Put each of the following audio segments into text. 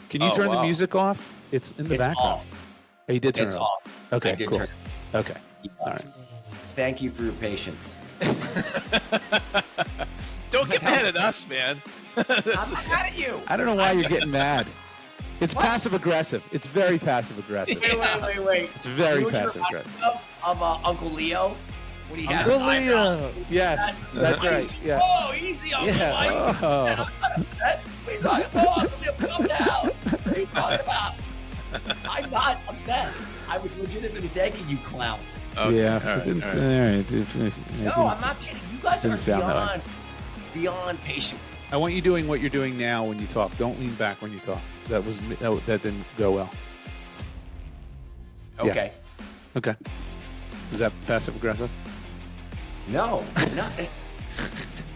Can you turn the music off? It's in the background. Off. Oh, you did turn it's it off. off. Okay, I did cool. turn it. Okay. Yes. All right. Thank you for your patience. Don't get mad at us, man. I'm not mad at you. I don't know why you're getting mad. It's passive aggressive. It's very passive aggressive. Wait. It's very passive aggressive. Of Uncle Leo when he has Uncle his Leo. eyebrows. That's right. Yeah. Oh, easy, Uncle Leo. Yeah. What are you talking about? Oh, Uncle Leo, calm down. What are you talking about? I'm not upset. I was legitimately thanking you clowns. Okay. Yeah. All right, No, I'm not kidding. You guys are beyond patient. I want you doing what you're doing now when you talk. Don't lean back when you talk. That didn't go well. Okay. Yeah. Okay. Is that passive aggressive? No, not.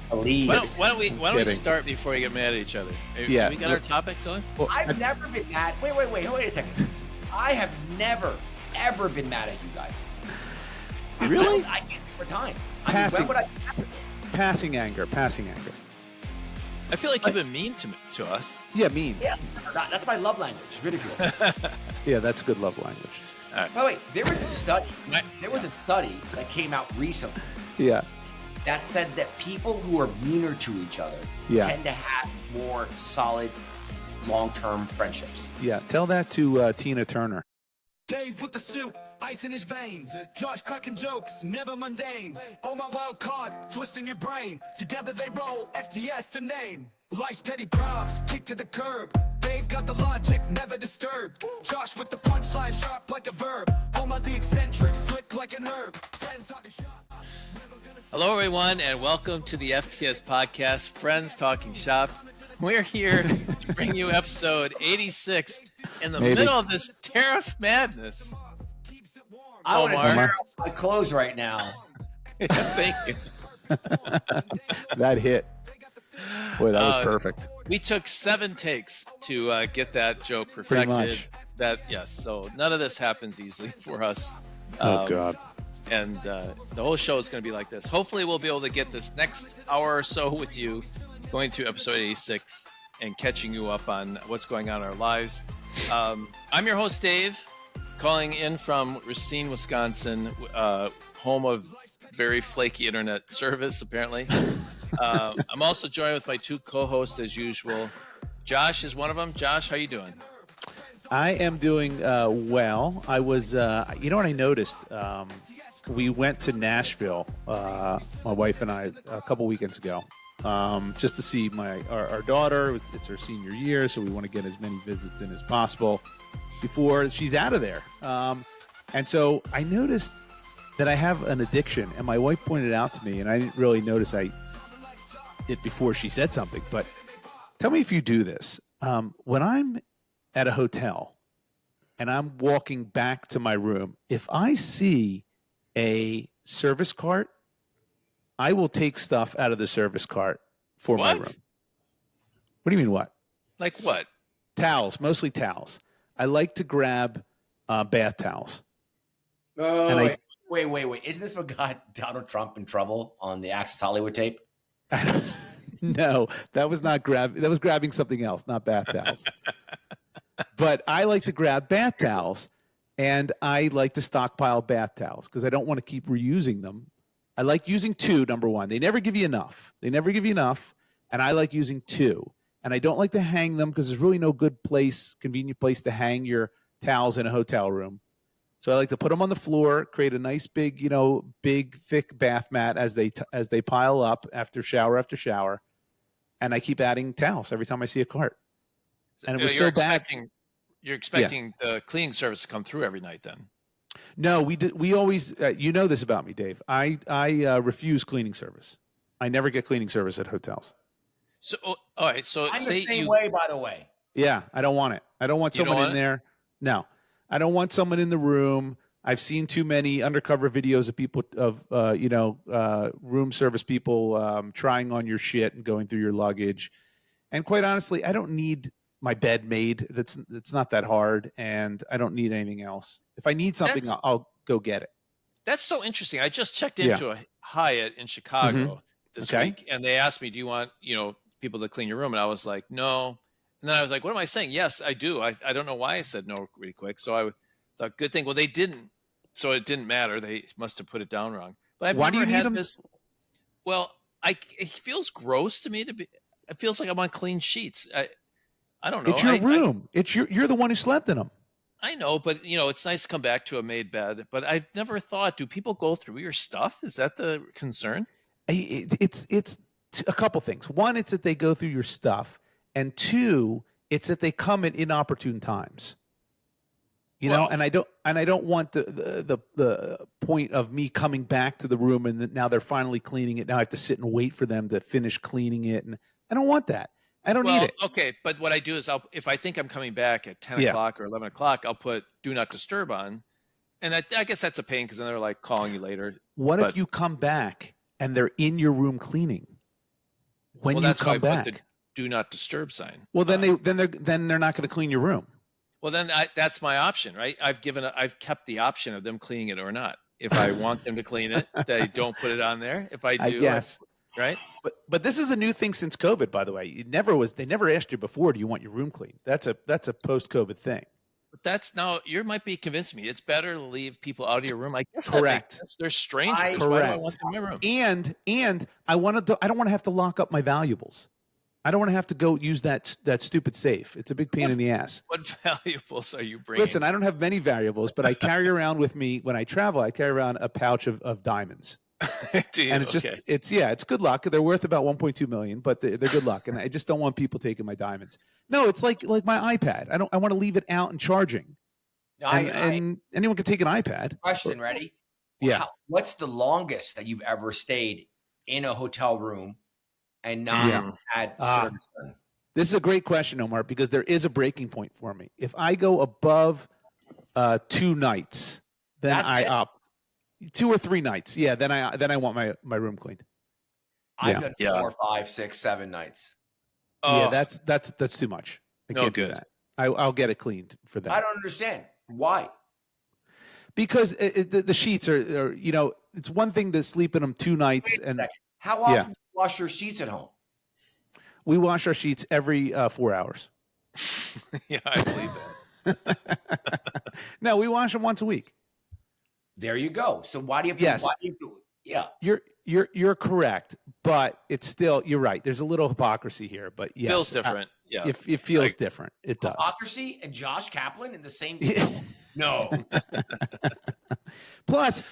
Please. Why don't we start before we get mad at each other? Yeah. We got our topics on? Well, I've never been mad. Wait a second. I have never, ever been mad at you guys. Really? I get it for time. Passing. When would Passing anger. I feel like you've been mean to us. Yeah, mean. Yeah, that's my love language. Ridicule. Yeah, that's good love language. By the way, there was a study. A study that came out recently. Yeah. That said that people who are meaner to each other tend to have more solid, long-term friendships. Yeah. Tell that to Tina Turner. Dave with the suit, ice in his veins. Josh cracking jokes, never mundane. Oh my wild card, twisting your brain. Together they roll, FTS the name. Life's petty props, kick to the curb. Dave got the logic, never disturbed. Josh with the punchline, sharp like a verb. Omar the eccentric, slick like an herb. Friends talking shop. Hello, everyone, and welcome to the FTS podcast, Friends Talking Shop. We're here to bring you episode 86 in the middle of this tariff madness. I want to tear off my clothes right now. Thank you. That hit. Boy, that was perfect. We took 7 takes to get that joke Pretty perfected. much. So none of this happens easily for us. Oh, God. And the whole show is going to be like this. Hopefully, we'll be able to get this next hour or so with you, going through episode 86 and catching you up on what's going on in our lives. I'm your host, Dave, calling in from Racine, Wisconsin, home of very flaky internet service, apparently. I'm also joined with my 2 co-hosts as usual. Josh is one of them. Josh, how you doing? I am doing well. I was, you know what I noticed? We went to Nashville, my wife and I, a couple weekends ago, just to see our daughter. It's her senior year, so we want to get as many visits in as possible before she's out of there. And so I noticed that I have an addiction, and my wife pointed it out to me, and I didn't really notice it before she said something. But tell me if you do this. When I'm at a hotel and I'm walking back to my room, if I see a service cart, I will take stuff out of the service cart for my room. What do you mean what? Like what? Towels, mostly towels. I like to grab bath towels. Oh, wait. Isn't this what got Donald Trump in trouble on the Access Hollywood tape? No, that was not that was grabbing something else, not bath towels. But I like to grab bath towels, and I like to stockpile bath towels because I don't want to keep reusing them. I like using 2, number one. They never give you enough. And I like using 2. And I don't like to hang them because there's really no good convenient place to hang your towels in a hotel room. So I like to put them on the floor, create a nice big, thick bath mat as they pile up after shower. And I keep adding towels every time I see a cart. And it was so bad. You're expecting the cleaning service to come through every night then? No, we always, you know this about me, Dave. I refuse cleaning service. I never get cleaning service at hotels. So, all right. So I'm the same way, by the way. Yeah, I don't want it. I don't want someone in there. No, I don't want someone in the room. I've seen too many undercover videos of people room service people trying on your shit and going through your luggage. And quite honestly, I don't need my bed made. That's not that hard, and I don't need anything else. If I need something, I'll go get it. That's so interesting. I just checked into a Hyatt in Chicago this week, and they asked me, "Do you want people to clean your room?" And I was like, "No." And And then I was like, what am I saying? Yes, I do. I don't know why I said no really quick. So I thought, good thing. Well, they didn't. So it didn't matter. They must have put it down wrong. But I've Why do never you need had them? this. Well, it feels gross to me to be. It feels like I'm on clean sheets. I don't know. It's your room. You're the one who slept in them. I know, but it's nice to come back to a made bed. But I've never thought, do people go through your stuff? Is that the concern? It's a couple things. One, it's that they go through your stuff, and two, it's that they come at inopportune times. And I don't want the point of me coming back to the room and now they're finally cleaning it. Now I have to sit and wait for them to finish cleaning it, and I don't want that. I don't need it. Okay, but what I do is if I think I'm coming back at 10 o'clock or 11 o'clock, I'll put do not disturb on, and I guess that's a pain because then they're like calling you later. What if you come back and they're in your room cleaning when you come back? Put the do not disturb sign. Well, then they're not going to clean your room. Well, then that's my option, right? I've kept the option of them cleaning it or not. If I want them to clean it, they don't put it on there. If I do, I guess. Right. But this is a new thing since COVID, by the way. They never asked you before, do you want your room clean? That's a post-COVID thing. But that's now you might be convincing me. It's better to leave people out of your room. I guess correct. They're strangers. Correct. Why do I want them in my room? And I don't want to have to lock up my valuables. I don't want to have to go use that stupid safe. It's a big pain in the ass. What valuables are you bringing? Listen, I don't have many variables, but I carry around with me when I travel. I carry around a pouch of diamonds. Do you? And it's good luck. They're worth about 1.2 million, but they're good luck. And I just don't want people taking my diamonds. No, it's like my iPad. I want to leave it out and charging. And anyone can take an iPad. Question, ready? Yeah. What's the longest that you've ever stayed in a hotel room and not had service done? This is a great question, Omar, because there is a breaking point for me. If I go above 2 nights, then I opt. 2 or 3 nights, yeah. Then I want my room cleaned. I've done 4, 5, 6, 7 nights. Yeah, that's too much. I can't do that. I'll get it cleaned for that. I don't understand why. Because the sheets are it's one thing to sleep in them 2 nights, and how often do you wash your sheets at home? We wash our sheets every 4 hours. Yeah, I believe that. No, we wash them once a week. There you go. So why do you have to? Yes. Why do you do it? Yeah. You're correct, but it's still, you're right. There's a little hypocrisy here, but yes, Feels different. Yeah, it feels different. It does. Hypocrisy and Josh Kaplan in the same. No. Plus,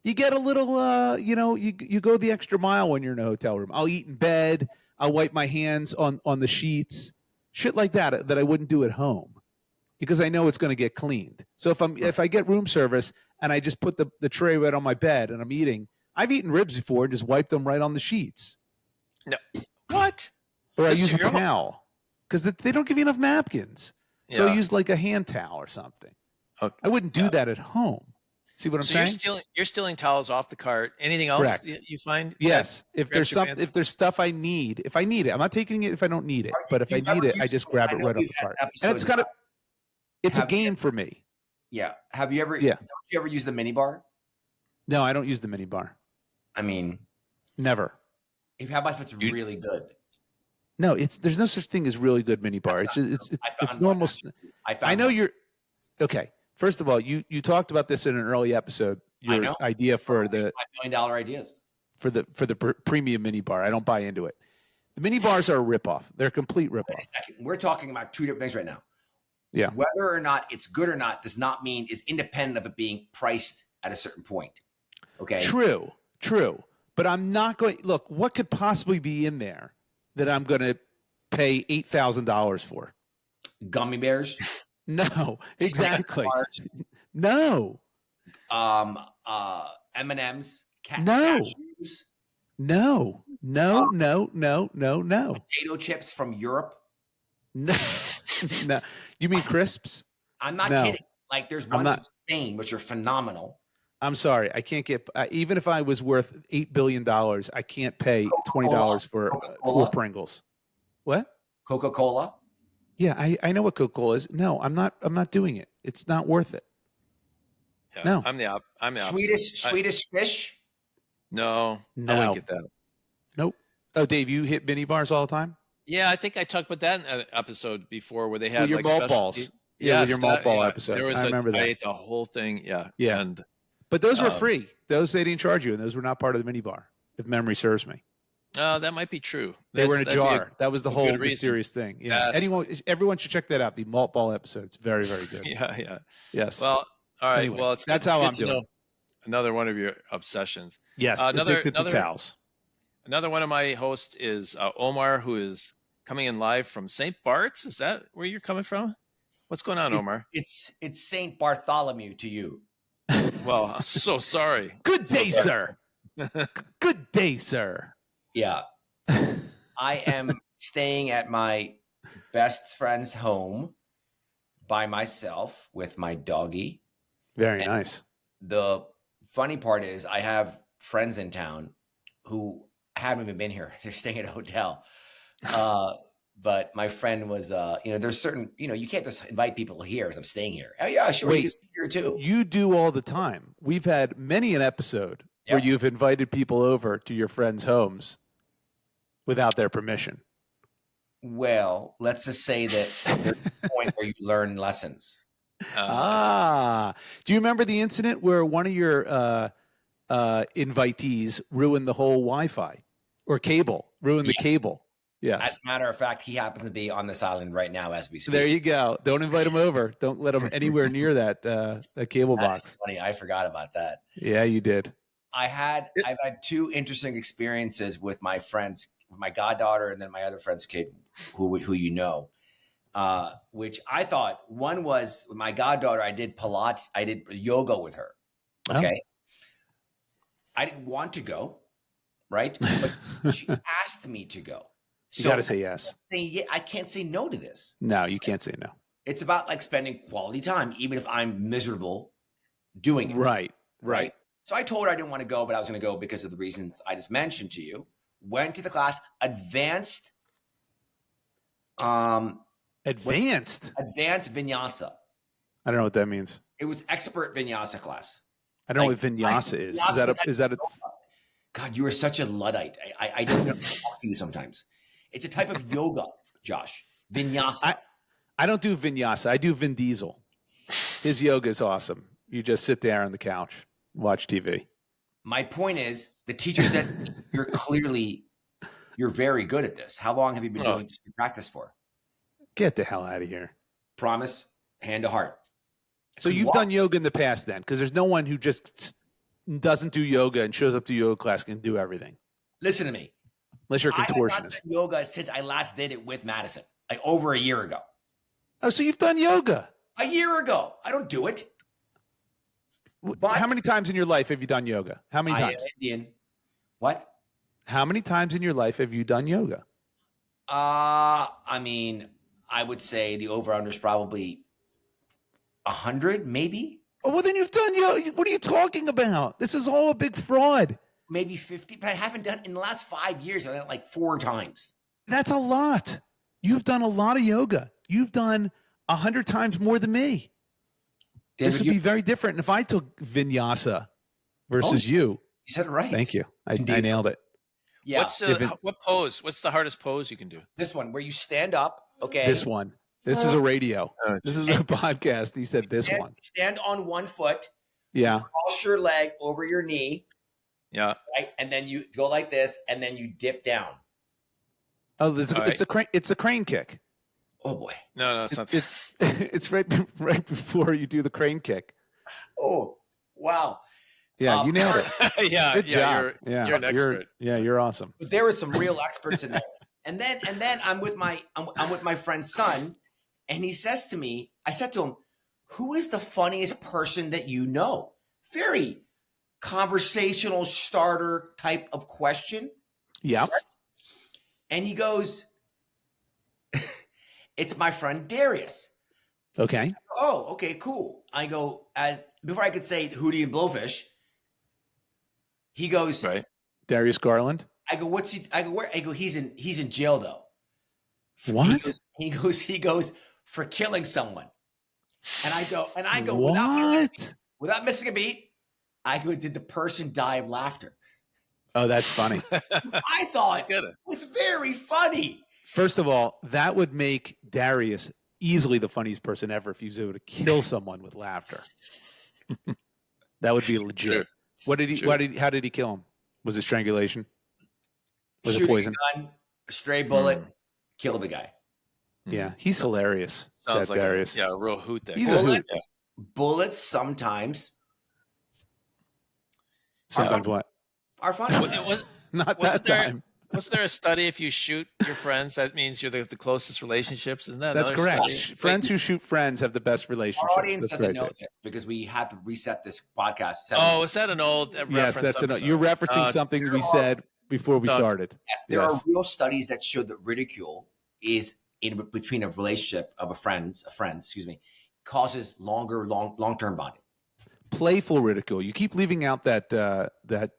you get a little, you go the extra mile when you're in a hotel room. I'll eat in bed. I'll wipe my hands on the sheets, shit like that I wouldn't do at home, because I know it's going to get cleaned. So if I get room service and I just put the tray right on my bed and I'm eating, I've eaten ribs before and just wiped them right on the sheets. No. What? Or I use a towel, because they don't give you enough napkins. So I use like a hand towel or something. Okay. I wouldn't do that at home. See what I'm saying? You're stealing towels off the cart. Anything else Correct. You find? Yes. If there's stuff I need, if I need it, I'm not taking it if I don't need it. But if I need it, I just grab it right off the cart. And it's a game for me. Yeah. Have you ever? Yeah. Don't you ever use the mini bar? No, I don't use the mini bar. I mean, never. How about if it's really good? No, there's no such thing as really good mini bar. It's normal. I know you're okay. First of all, you talked about this in an early episode. Your idea for the $5 million ideas for the premium mini bar. I don't buy into it. The mini bars are a ripoff. They're a complete ripoff. We're talking about two different things right now. Yeah. Whether or not it's good or not does not mean is independent of it being priced at a certain point. Okay. True. But I'm not going. Look, what could possibly be in there that I'm going to pay $8,000 for? Gummy bears? No, exactly. No. M&Ms? Cashews? No. Potato chips from Europe? No. No. You mean crisps? I'm not kidding. Like there's ones from Spain, which are phenomenal. I'm sorry. I can't get, even if I was worth $8 billion, I can't pay $20 for 4 Pringles. What? Coca-Cola? Yeah, I know what Coca-Cola is. No, I'm not doing it. It's not worth it. Yeah, no. I'm the opposite. Swedish fish? No. I wouldn't get that. Nope. Oh, Dave, you hit mini bars all the time? Yeah, I think I talked about that in an episode before where they had With your like malt specialty. balls. Yeah, with your malt ball episode. There was I remember I that. ate the whole thing. Yeah. Yeah. And But those were Um, free. Those they didn't charge you, and those were not part of the mini bar, if memory serves me. that might be true. They were in a That'd be jar. That was the a whole good reason. mysterious thing. Yeah. That's- Everyone should check that out. The malt ball episode. It's very, very good. Yeah, yeah. Yes. Well, all right. Anyway, Well, it's that's good, how good I'm to doing. know another one of your obsessions. Yes. another- Addicted to another- towels. Another one of my hosts is Omar, who is coming in live from St. Bart's. Is that where you're coming from? What's going on, Omar? It's Saint Bartholomew to you. Well, I'm so sorry. Good day, sir. Good day, sir. Yeah. I am staying at my best friend's home by myself with my doggy. Very And- nice. The funny part is I have friends in town who haven't even been here. They're staying at a hotel. But my friend was, there's certain, you can't just invite people here as I'm staying here. Oh yeah, sure. Wait. You can stay here too. You do all the time. We've had many an episode where Yep. you've invited people over to your friends' homes without their permission. Well, let's just say that there's a point where you learn lessons. Do you remember the incident where one of your invitees ruined the whole Wi-Fi or cable, ruined the cable? Yes. As a matter of fact, he happens to be on this island right now as we speak. There you go. Don't invite him over. Don't let him anywhere near that cable That's box. funny. I forgot about that. Yeah, you did. I've had 2 interesting experiences with my friends, my goddaughter, and then my other friend's kid, who which I thought one was with my goddaughter. I did Pilates, I did yoga with her. Oh. Okay, I didn't want to go, right? But she asked me to go. You got to say yes. I can't say no to this. No, you can't say no. It's about like spending quality time, even if I'm miserable doing it. Right. So I told her I didn't want to go, but I was going to go because of the reasons I just mentioned to you. Went to the class, advanced vinyasa. I don't know what that means. It was expert vinyasa class. I don't know Like, what vinyasa is. Is that a God, you are such a Luddite. I don't know how to talk to you sometimes. It's a type of yoga, Josh. Vinyasa. I don't do vinyasa. I do Vin Diesel. His yoga is awesome. You just sit there on the couch, watch TV. My point is, the teacher said, you're very good at this. How long have you been doing this practice for? Get the hell out of here. Promise, hand to heart. So you've done yoga in the past then? Because there's no one who just doesn't do yoga and shows up to yoga class can do everything. Listen to me. Unless you're a I have not contortionist. done yoga since I last did it with Madison, like over a year ago. Oh, so you've done yoga. A year ago. I don't do it. But How many times in your life have you done yoga? How many I am times? Indian. What? How many times in your life have you done yoga? I mean, I would say the over-under is probably 100, maybe. Oh, well, then you've done yoga. What are you talking about? This is all a big fraud. Maybe 50, but I haven't done in the last 5 years. I've done it like 4 times. That's a lot. You've done a lot of yoga. You've done 100 times more than me. This would be very different if I took vinyasa versus you. You said it right. Thank you. I nailed it. Yeah. What pose? What's the hardest pose you can do? This one where you stand up. Okay. This one. This is a radio. Oh, This is a podcast. He said this one. Stand on one foot. Yeah. Cross your leg over your knee. Yeah. Right. And then you go like this, and then you dip down. Oh, it's a crane kick. Oh boy. No, it's not. It's right before you do the crane kick. Oh, wow. Yeah, you nailed it. yeah. Good job. You're an expert. You're awesome. But there were some real experts in there. And then I'm with my friend's son, and he says to me, I said to him, "Who is the funniest person that you know?" Very conversational starter type of question. Yeah. And he goes, "It's my friend Darius." Okay. Oh, okay, cool. I go, before I could say Hootie and Blowfish, he goes, Right. Darius Garland. I go, what's he? I go, where? I go, he's in jail though. What? He goes for killing someone. And I go, What? without missing a beat, I go, did the person die of laughter? Oh, that's funny. I thought it was very funny. First of all, that would make Darius easily the funniest person ever if he was able to kill someone with laughter. That would be legit. Sure. What did he? Sure. How did he kill him? Was it strangulation? Was it Shooting poison? a gun, a stray bullet, kill the guy. Yeah, he's hilarious. Sounds that like Darius. a real hoot there. He's a hoot. Bullets sometimes Sometimes what? are fun. It was Not wasn't that there time. was there a study if you shoot your friends that means you're the closest relationships? Isn't that That's another correct. study? Friends who shoot friends have the best relationships. Our audience That's doesn't right, know Dave. this because we had to reset this podcast. Oh, is that an old reference? Yes, that's I'm enough. sorry. You're referencing something we said before we Doug. started. Yes, there are Yes. real studies that show that ridicule is in between a relationship of a friend, causes long-term bonding. Playful ridicule. You keep leaving out that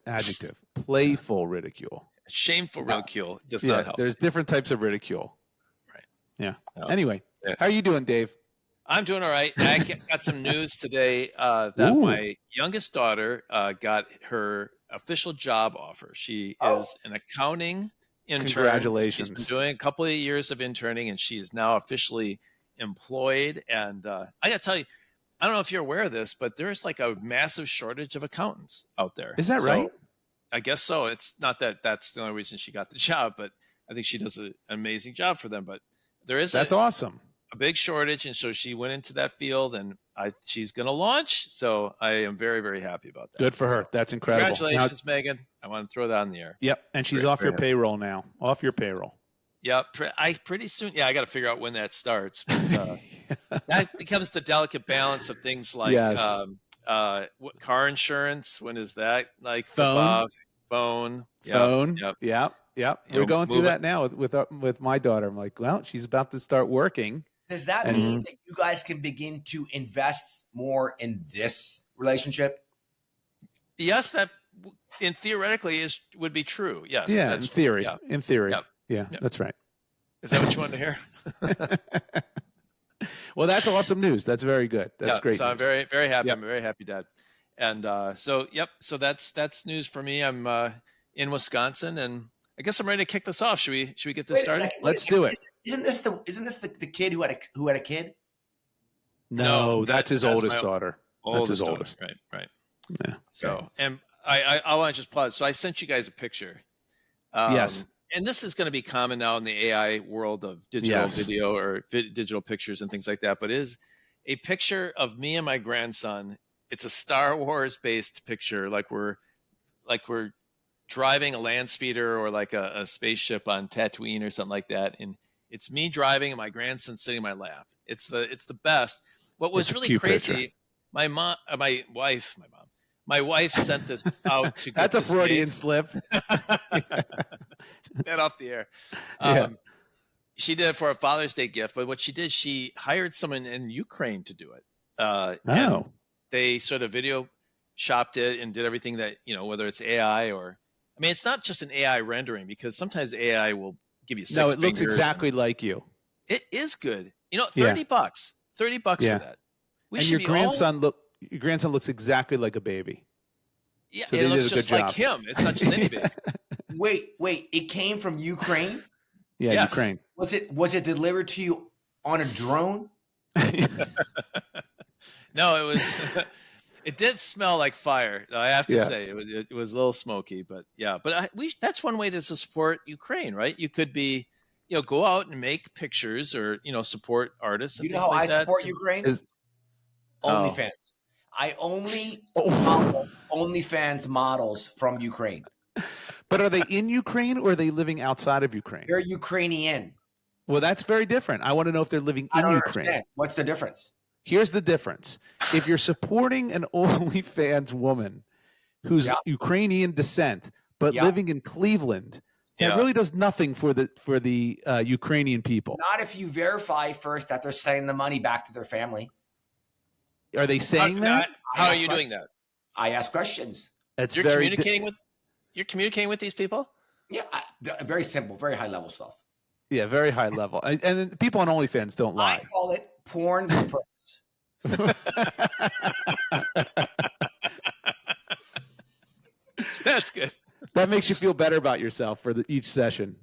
adjective. Playful ridicule. Shameful ridicule does Yeah, not help. there's different types of ridicule. Right. Yeah. Oh. Anyway, Yeah. how are you doing, Dave? I'm doing all right. I got some news today that Ooh. my youngest daughter got her official job offer. She is an accounting intern. Congratulations. She's been doing a couple of years of interning, and she's now officially employed. And I got to tell you, I don't know if you're aware of this, but there's like a massive shortage of accountants out there. Is that So, right? I guess so. It's not that that's the only reason she got the job, but I think she does an amazing job for them. But there is That's awesome. a big shortage, and so she went into that field, and she's going to launch. So I am very, very happy about that. Good for her. So, That's incredible. Now- congratulations, Megan. I want to throw that on the air. yep. And she's Great, off your great. payroll now. Off your payroll. Yeah, pretty soon. Yeah, I got to figure out when that starts. But, that becomes the delicate balance of things like Yes. car insurance. When is that? Like Phone. phone. Yep, Phone. Yep. Yep. You We're know, going through move it. that now with my daughter. I'm like, well, she's about to start working. Does that And- mean that you guys can begin to invest more in this relationship? Yes, that in theoretically would be true. Yes. Yeah, in that's- theory. Yeah. In theory. Yep. Yeah, Yep. that's right. Is that what you wanted to hear? Well, that's awesome news. That's very good. That's Yeah, great. So I'm news. very, very happy. Yep. I'm a very happy dad. And so that's news for me. I'm in Wisconsin, and I guess I'm ready to kick this off. Should we get this Wait a started? second, wait a Let's second. do it. Isn't this the kid who had a kid? No, that's his that's oldest my daughter. That's his daughter. oldest. Right. Yeah. So, and I want to just pause. So I sent you guys a picture. Yes. And this is going to be common now in the AI world of digital Yes. video or digital pictures and things like that. But it is a picture of me and my grandson. It's a Star Wars based picture, like we're driving a land speeder or like a spaceship on Tatooine or something like that. And it's me driving and my grandson sitting in my lap. It's the best. What was It's a really cute crazy, picture. my wife sent this out to get That's a this Freudian made. slip. Get off the air. Yeah. She did it for a Father's Day gift, but what she did, she hired someone in Ukraine to do it. And Oh. they sort of video shopped it and did everything that, whether it's AI or, I mean, it's not just an AI rendering because sometimes AI will give you six No, it looks fingers exactly like you. and it is good. Yeah. $30, $30 Yeah. for that. And your grandson looks exactly like a baby. Yeah, So it they looks did a just good like job. him. It's not just any baby. Wait, it came from Ukraine? Yeah, Yes. Ukraine. Was it delivered to you on a drone? No, it was. It did smell like fire. I have to Yeah. say it was a little smoky, but yeah. But that's one way to support Ukraine, right? You could be, go out and make pictures or support artists and You know things how like I that. support Ukraine? Is- OnlyFans. I only Oh. follow OnlyFans models from Ukraine. But are they in Ukraine or are they living outside of Ukraine? They're Ukrainian. Well, that's very different. I want to know if they're living I in don't Ukraine. understand. What's the difference? Here's the difference. If you're supporting an OnlyFans woman who's Yeah. Ukrainian descent but Yeah. living in Cleveland, that Yeah. really does nothing for the Ukrainian people. Not if you verify first that they're sending the money back to their family. Are they saying that? How are you doing that? I ask questions. That's You're very communicating with these people. Yeah, very simple, very high level stuff. yeah, very high level. And then people on OnlyFans don't I lie. call it porn with purpose. That's good. That makes you feel better about yourself for each session.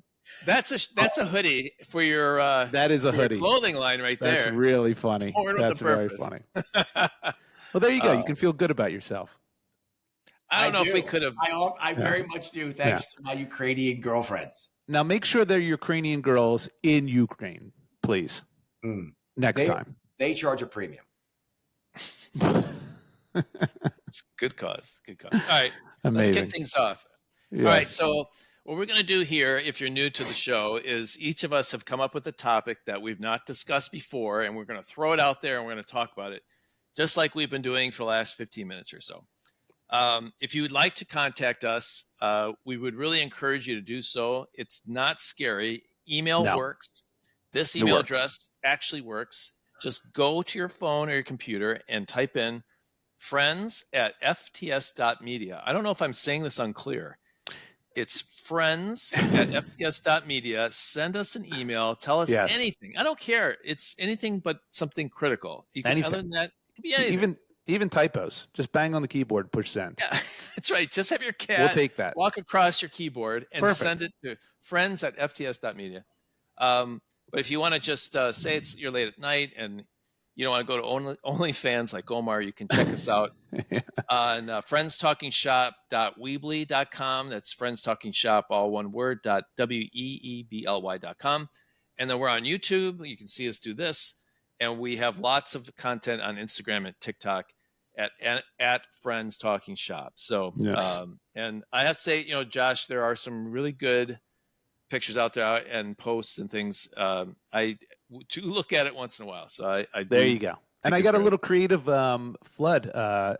That's a hoodie for your That is a for your hoodie. clothing line right That's there. really funny. Worn with a That's very purpose. funny. Well, there you go. You can feel good about yourself. I don't know if we could have. I very much do. Thanks to my Ukrainian girlfriends. Now, make sure they're Ukrainian girls in Ukraine, please. Next time. They charge a premium. It's good cause. Good cause. All right. Amazing. Let's kick things off. Yes. All right. So what we're going to do here, if you're new to the show, is each of us have come up with a topic that we've not discussed before, and we're going to throw it out there and we're going to talk about it, just like we've been doing for the last 15 minutes or so. If you would like to contact us, we would really encourage you to do so. It's not scary. Email works. This email address actually works. Just go to your phone or your computer and type in friends@fts.media. I don't know if I'm saying this unclear. It's friends@fts.media. Send us an email. Tell us anything. I don't care. It's anything but something critical. You can, other than that, it could be anything. Even typos. Just bang on the keyboard, push send. Yeah, that's right. Just have your cat We'll take that. walk across your keyboard and send it to friends@fts.media. But if you want to just say you're late at night and you don't want to go to OnlyFans like Omar, you can check us out on friendstalkingshop.weebly.com. That's friendstalkingshop, all one word, .weebly.com. And then we're on YouTube. You can see us do this. And we have lots of content on Instagram and TikTok at Friends Talking Shop. So, and I have to say, Josh, there are some really good pictures out there and posts and things. I do look at it once in a while. So I do. There you go. And I got a little creative flood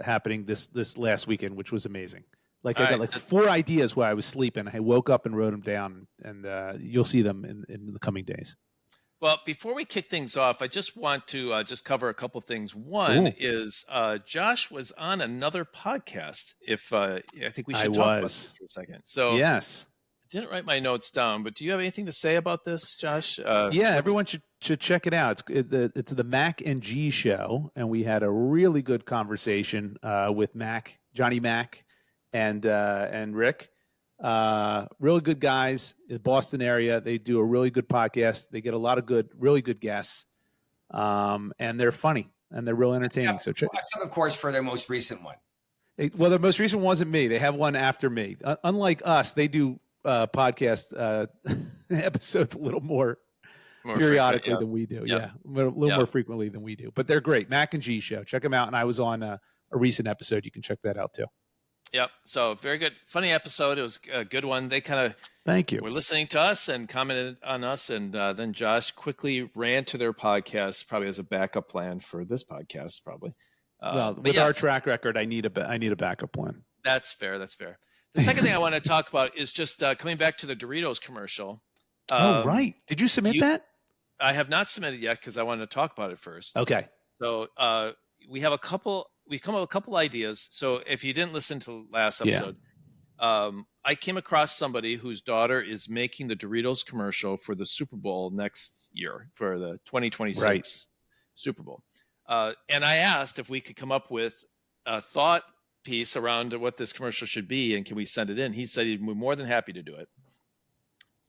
happening this last weekend, which was amazing. I got 4 ideas while I was sleeping. I woke up and wrote them down, and you'll see them in the coming days. Well, before we kick things off, I just want to just cover a couple things. One is Josh was on another podcast. I think we should talk about this for a second. So yes, I didn't write my notes down, but do you have anything to say about this, Josh? Everyone should check it out. It's the Mac and G show, and we had a really good conversation with Johnny Mac, and Rick. Really good guys in the Boston area. They do a really good podcast. They get a lot of really good guests. And they're funny and they're real entertaining. So check. I come, of course, for their most recent one. Well, their most recent wasn't me. They have one after me. Unlike us, they do podcast episodes a little more periodically than we do. Yeah, a little more frequently than we do. But they're great. Mac and G show. Check them out. And I was on a recent episode. You can check that out too. Yep. So very good. Funny episode. It was a good one. They kind of were listening to us and commented on us. And then Josh quickly ran to their podcast, probably as a backup plan for this podcast, probably. Well, with our track record, I need a backup plan. That's fair. That's fair. The second thing I want to talk about is just coming back to the Doritos commercial. Right. Did you submit that? I have not submitted yet because I wanted to talk about it first. Okay. So we have we've come up with a couple ideas. So if you didn't listen to last episode, I came across somebody whose daughter is making the Doritos commercial for the Super Bowl next year, for the 2026 Super Bowl. And I asked if we could come up with a thought piece around what this commercial should be, and can we send it in? He said he'd be more than happy to do it.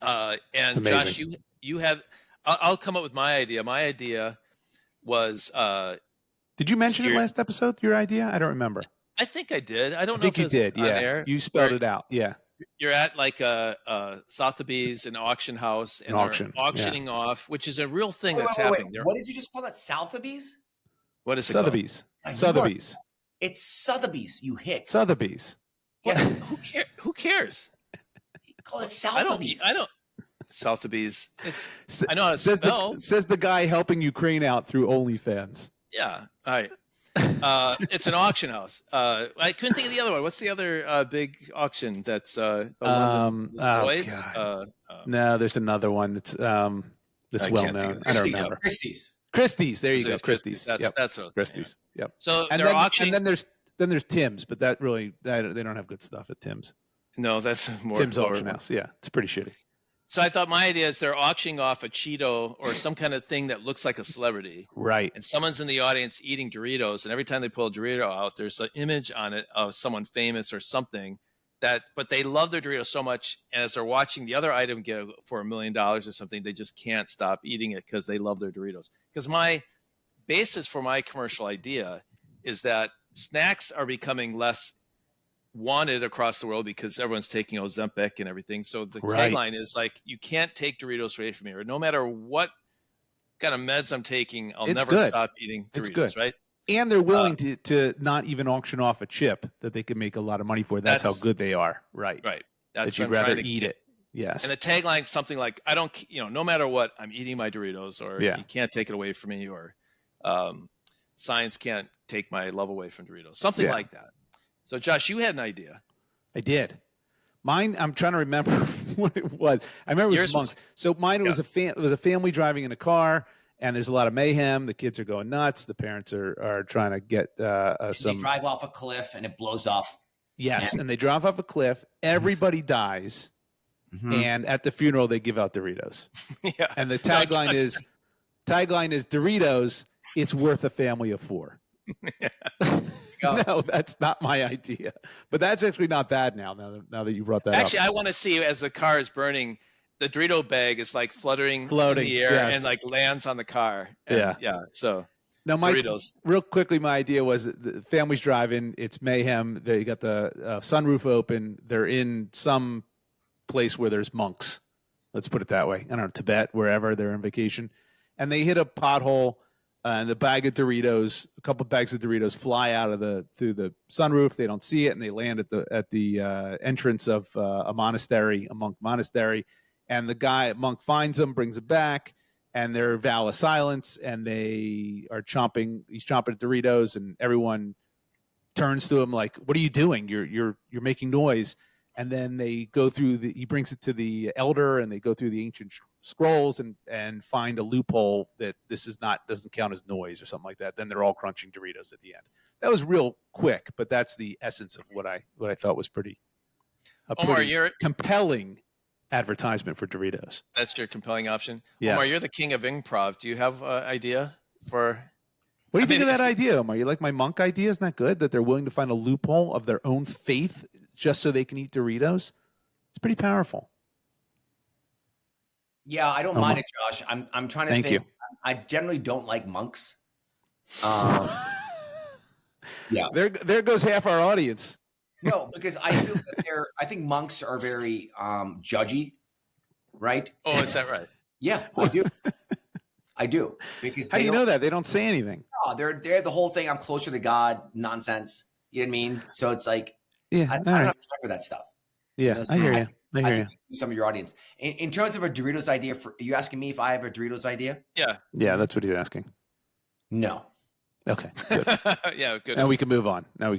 And Josh, you had, I'll come up with my idea. My idea was, did you mention it last episode? Your idea? I don't remember. I think I did. I don't know think if you did. Yeah, air. You spelled it out. Yeah. You're at like a Sotheby's, an auction house, and they're auctioning off, which is a real thing that's happening. What did you just call that? Sotheby's? What is it? Sotheby's. Sotheby's. It's Sotheby's. You hick. Sotheby's. Yes. Who cares? You call it Sotheby's. I don't. Sotheby's. I know how to spell. Says the guy helping Ukraine out through OnlyFans. Yeah. All right. It's an auction house. I couldn't think of the other one. What's the other big auction that's the Lloyd's? No, there's another one that's well known. I don't remember. Christie's. There you go. Christie's. That's what I was Christie's. Yep. So they're auctioning. And then there's Tim's, but that really they don't have good stuff at Tim's. No, that's more Tim's auction house. Yeah, it's pretty shitty. So I thought my idea is they're auctioning off a Cheeto or some kind of thing that looks like a celebrity. Right. And someone's in the audience eating Doritos, and every time they pull a Dorito out, there's an image on it of someone famous or something. but they love their Doritos so much, and as they're watching the other item get for $1 million or something, they just can't stop eating it because they love their Doritos. Because my basis for my commercial idea is that snacks are becoming less wanted across the world because everyone's taking Ozempic and everything. So the tagline is like, you can't take Doritos away from me, or no matter what kind of meds I'm taking, I'll never stop eating Doritos. It's good. Right? And they're willing to not even auction off a chip that they can make a lot of money for. That's how good they are. Right. Right. That you'd rather eat it. Yes. And the tagline's something like, I don't, no matter what, I'm eating my Doritos, or you can't take it away from me, or science can't take my love away from Doritos. Something like that. So Josh, you had an idea. I did. Mine, I'm trying to remember what it was. I remember it was monks. So mine was a family driving in a car, and there's a lot of mayhem. The kids are going nuts. The parents are trying to get some. They drive off a cliff and it blows up. Yes, and they drive off a cliff. Everybody dies, and at the funeral they give out Doritos. And the tagline is Doritos. It's worth a family of 4. No, that's not my idea. But that's actually not bad now that you brought that up. Actually, I want to see as the car is burning, the Dorito bag is like floating in the air and like lands on the car. And, so now, Doritos. Real quickly, my idea was the family's driving. It's mayhem. They got the sunroof open. They're in some place where there's monks. Let's put it that way. I don't know, Tibet, wherever they're on vacation. And they hit a pothole. And the bag of Doritos, a couple of bags of Doritos, fly out through the sunroof. They don't see it, and they land at the entrance of a monk monastery. And the monk finds them, brings them back, and they're vow of silence. And they are chomping. He's chomping at Doritos, and everyone turns to him like, "What are you doing? You're making noise." And then they go through he brings it to the elder, and they go through the ancient scrolls and find a loophole that doesn't count as noise or something like that. Then they're all crunching Doritos at the end. That was real quick, but that's the essence of what I thought was pretty compelling advertisement for Doritos. That's your compelling option. Yes. Omar, you're the king of improv. Do you have an idea for? What do you think of that idea, Omar? You like my monk idea? Isn't that good? That they're willing to find a loophole of their own faith just so they can eat Doritos? It's pretty powerful. Yeah, I don't mind it, Josh. I'm trying to think. You. I generally don't like monks. Yeah. There goes half our audience. No, because I feel that I think monks are very judgy, right? Oh, is that right? Yeah, I do. I do. Because how do you know that? They don't say anything. No, they're the whole thing. I'm closer to God nonsense. You know what I mean? So it's like, I don't have time for that stuff. Yeah, I hear you. I hear you. Some of your audience. In terms of a Doritos idea, are you asking me if I have a Doritos idea? Yeah. Yeah, that's what he's asking. No. Okay. Good. Yeah, good. Now we can move on. All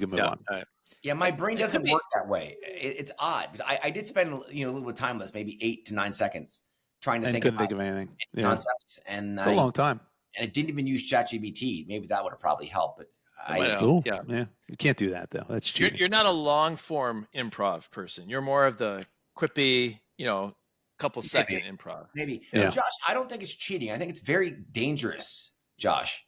right. Yeah, my brain doesn't work that way. It's odd because I did spend a little bit of time with this, maybe 8 to 9 seconds, trying to think of anything. Concepts, and it's a long time. And it didn't even use ChatGPT. Maybe that would have probably helped, but yeah. You can't do that though. That's cheating. You're not a long form improv person. You're more of the quippy, couple second improv. Maybe. Yeah. Josh, I don't think it's cheating. I think it's very dangerous, Josh.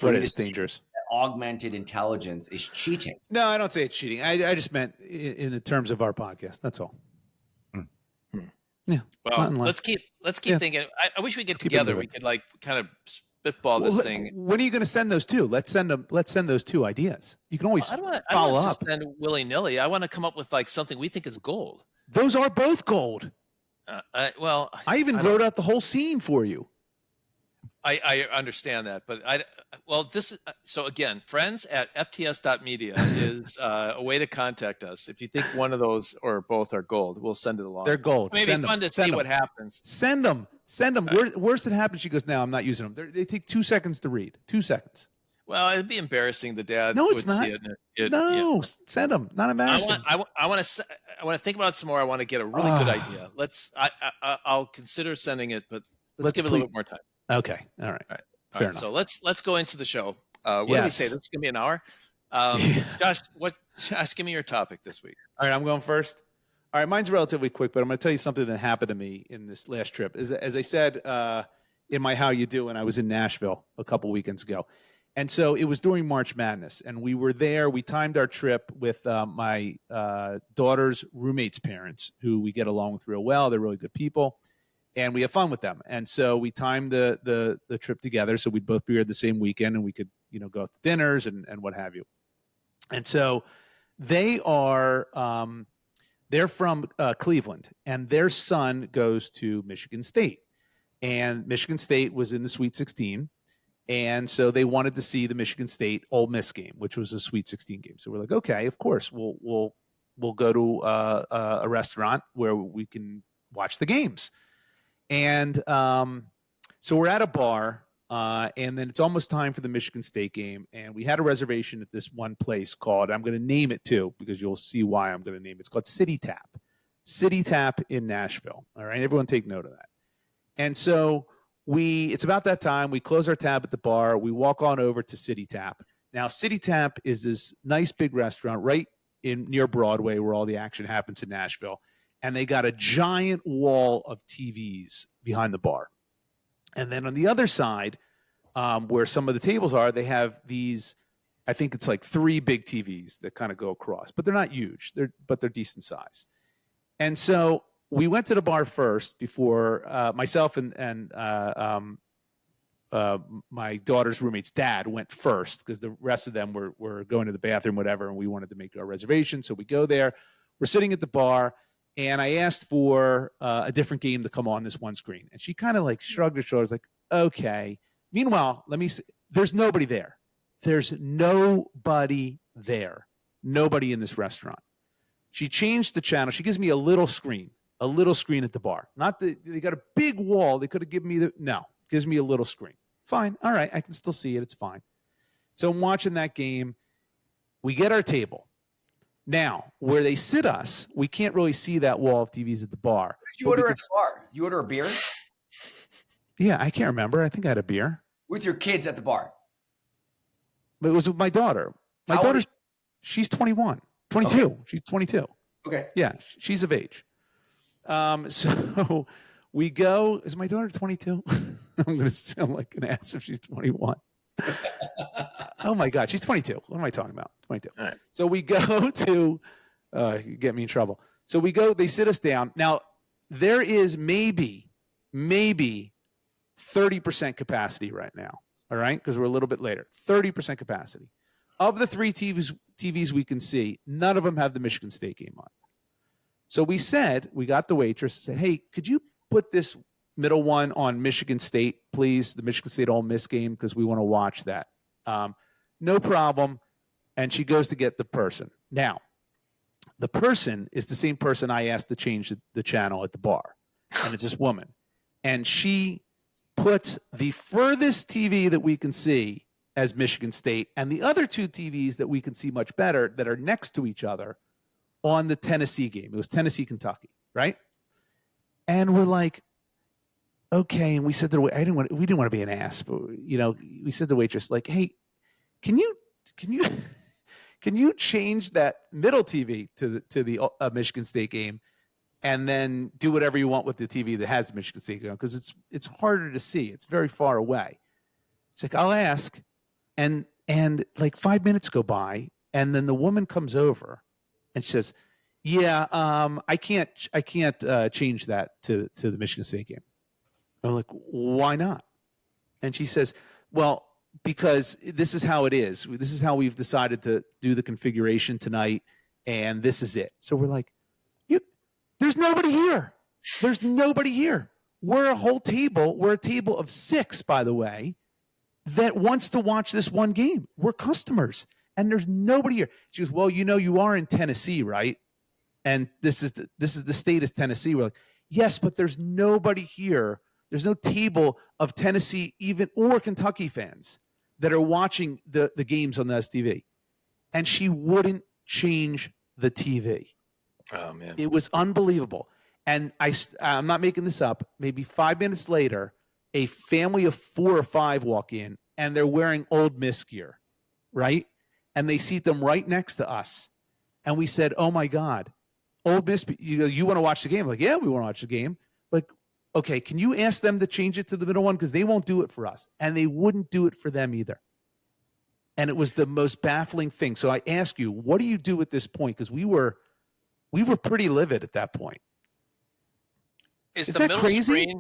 What is dangerous? Augmented intelligence is cheating. No, I don't say it's cheating. I just meant in the terms of our podcast. That's all. Yeah. Well, let's keep thinking. I wish we could get together. We could kind of spitball this thing. When are you going to send those two? Let's send those 2 ideas. You can always follow up. I don't want to just send willy nilly. I want to come up with something we think is gold. Those are both gold. I even wrote out the whole scene for you. I understand that, but so again, friends at FTS.media is a way to contact us. If you think one of those or both are gold, we'll send it along. They're gold. Maybe fun to see what happens. Send them. Worst that happens, she goes, no, I'm not using them. They take 2 seconds to read. 2 seconds. Well, it'd be embarrassing. The dad would not. See it. Send them. Not embarrassing. I want to think about it some more. I want to get a really good idea. I'll consider sending it, but let's give it a little bit more time. Okay. All right. Fair enough. So let's go into the show. What do we say? This is gonna be an hour. Josh, give me your topic this week. All right, I'm going first. All right, mine's relatively quick, but I'm going to tell you something that happened to me in this last trip. As I said in my How You Doing, I was in Nashville a couple weekends ago, And so it was during March Madness, and we were there. We timed our trip with my daughter's roommate's parents, who we get along with real well. They're really good people, and we have fun with them. And so we timed the trip together, so we'd both be here the same weekend, and we could go out to dinners and what have you. And so they are they're from Cleveland, and their son goes to Michigan State, and Michigan State was in the Sweet 16. And so they wanted to see the Michigan State Ole Miss game, which was a Sweet 16 game. So we're like, okay, of course, we'll go to a restaurant where we can watch the games. And so we're at a bar, and then it's almost time for the Michigan State game. And we had a reservation at this one place called, I'm going to name it too, because you'll see why I'm going to name it. It's called City Tap. City Tap in Nashville. All right, everyone take note of that. And so it's about that time. We close our tab at the bar. We walk on over to City Tap. Now, City Tap is this nice big restaurant right near Broadway where all the action happens in Nashville. And they got a giant wall of TVs behind the bar. And then on the other side, where some of the tables are, they have these, I think it's like 3 big TVs that kind of go across. But they're not huge, but they're decent size. And so we went to the bar first before myself and my daughter's roommate's dad went first because the rest of them were going to the bathroom, whatever, and we wanted to make our reservation. So we go there. We're sitting at the bar, and I asked for a different game to come on this one screen. And she kind of like shrugged her shoulders like, okay. Meanwhile, let me see. There's nobody there. There's nobody there. Nobody in this restaurant. She changed the channel. She gives me a little screen at the bar. They got a big wall. They could have given me gives me a little screen. Fine. All right. I can still see it. It's fine. So I'm watching that game. We get our table. Now, where they sit us, we can't really see that wall of TVs at the bar. Did you order at the bar? You order a beer? Yeah, I can't remember. I think I had a beer. With your kids at the bar? But it was with my daughter. My daughter's, she's 21. 22. Okay. She's 22. Okay. Yeah, she's of age. So we go. Is my daughter 22? I'm going to sound like an ass if she's 21. Oh my God, she's 22. What am I talking about? 22. All right. So we go to, you get me in trouble. So we go, they sit us down. Now, there is maybe 30% capacity right now. All right. Because we're a little bit later. 30% capacity. Of the 3 TVs we can see, none of them have the Michigan State game on. So we got the waitress, said, hey, could you put this middle one on Michigan State, please? The Michigan State Ole Miss game, because we want to watch that. No problem. And she goes to get the person. Now, the person is the same person I asked to change the channel at the bar. And it's this woman. And she puts the furthest TV that we can see as Michigan State and the other 2 TVs that we can see much better that are next to each other on the Tennessee game. It was Tennessee, Kentucky, right? And we're like, okay. And we said to the we didn't want to be an ass, but we said to the waitress, like, hey, can you change that middle TV to the Michigan State game, and then do whatever you want with the TV that has the Michigan State game, because it's harder to see. It's very far away. It's like, I'll ask, and like 5 minutes go by, and then the woman comes over, and she says, yeah, I can't change that to the Michigan State game. I'm like, why not? And she says, well, because this is how it is. This is how we've decided to do the configuration tonight, and this is it. So we're like, there's nobody here. There's nobody here. We're a table of 6, by the way, that wants to watch this one game. We're customers, and there's nobody here. She goes, well, you are in Tennessee, right? And this is the state is Tennessee. We're like, yes, but there's nobody here. There's no table of Tennessee or Kentucky fans that are watching the games on the STV. And she wouldn't change the TV. Oh, man. It was unbelievable. And I'm not making this up. Maybe 5 minutes later, a family of 4 or 5 walk in, and they're wearing Ole Miss gear, right? And they seat them right next to us. And we said, oh, my God, Ole Miss, you want to watch the game? I'm like, yeah, we want to watch the game. Like, okay, can you ask them to change it to the middle one? Because they won't do it for us. And they wouldn't do it for them either. And it was the most baffling thing. So I ask you, what do you do at this point? Because we were pretty livid at that point. Is Isn't that crazy?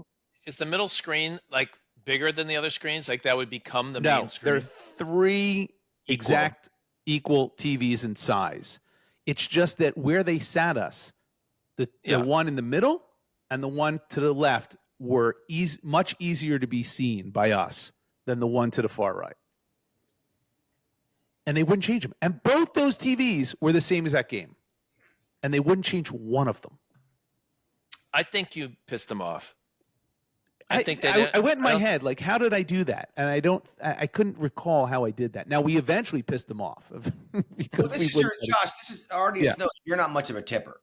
Is the middle screen like bigger than the other screens? Like that would become the No, main screen? there are 3 exact equal TVs in size. It's just that where they sat us, the one in the middle and the one to the left were much easier to be seen by us than the one to the far right. And they wouldn't change them. And both those TVs were the same as that game. And they wouldn't change one of them. I think you pissed them off. I went in my head, like, how did I do that? And I couldn't recall how I did that. Now, we eventually pissed them off. Because Josh, this is already, you're not much of a tipper,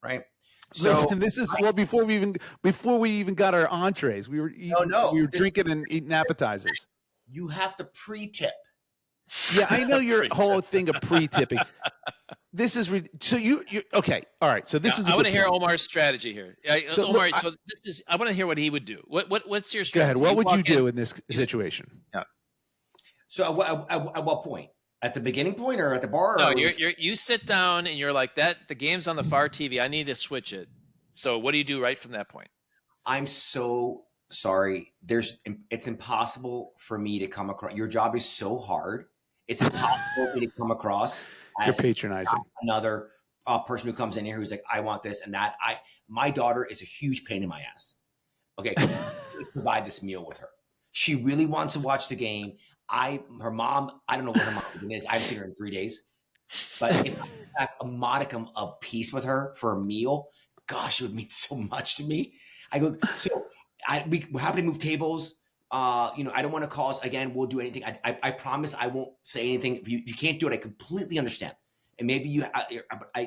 right? So, listen, this is before we even got our entrees. We were drinking and eating appetizers. You have to pre-tip. Yeah, I know your whole thing of pre-tipping. This is so you okay. All right. So this is. I want to hear Omar's strategy here. Omar, this is. I want to hear what he would do. What's your strategy? Go ahead. What would you do in this situation? Yeah. So at what point? At the beginning point or at the bar? No, you sit down and you're like that. The game's on the far TV. I need to switch it. So what do you do right from that point? I'm so sorry. It's impossible for me to come across. Your job is so hard. It's impossible for me to come across. You're patronizing another person who comes in here who's like, I want this and that. My daughter is a huge pain in my ass. Okay, provide this meal with her. She really wants to watch the game. Her mom, I don't know what her mom is. I haven't seen her in 3 days. But if I have a modicum of peace with her for a meal, gosh, it would mean so much to me. I go, so we're happy to move tables. I don't want to cause, again, we'll do anything. I promise I won't say anything. If you can't do it, I completely understand. And maybe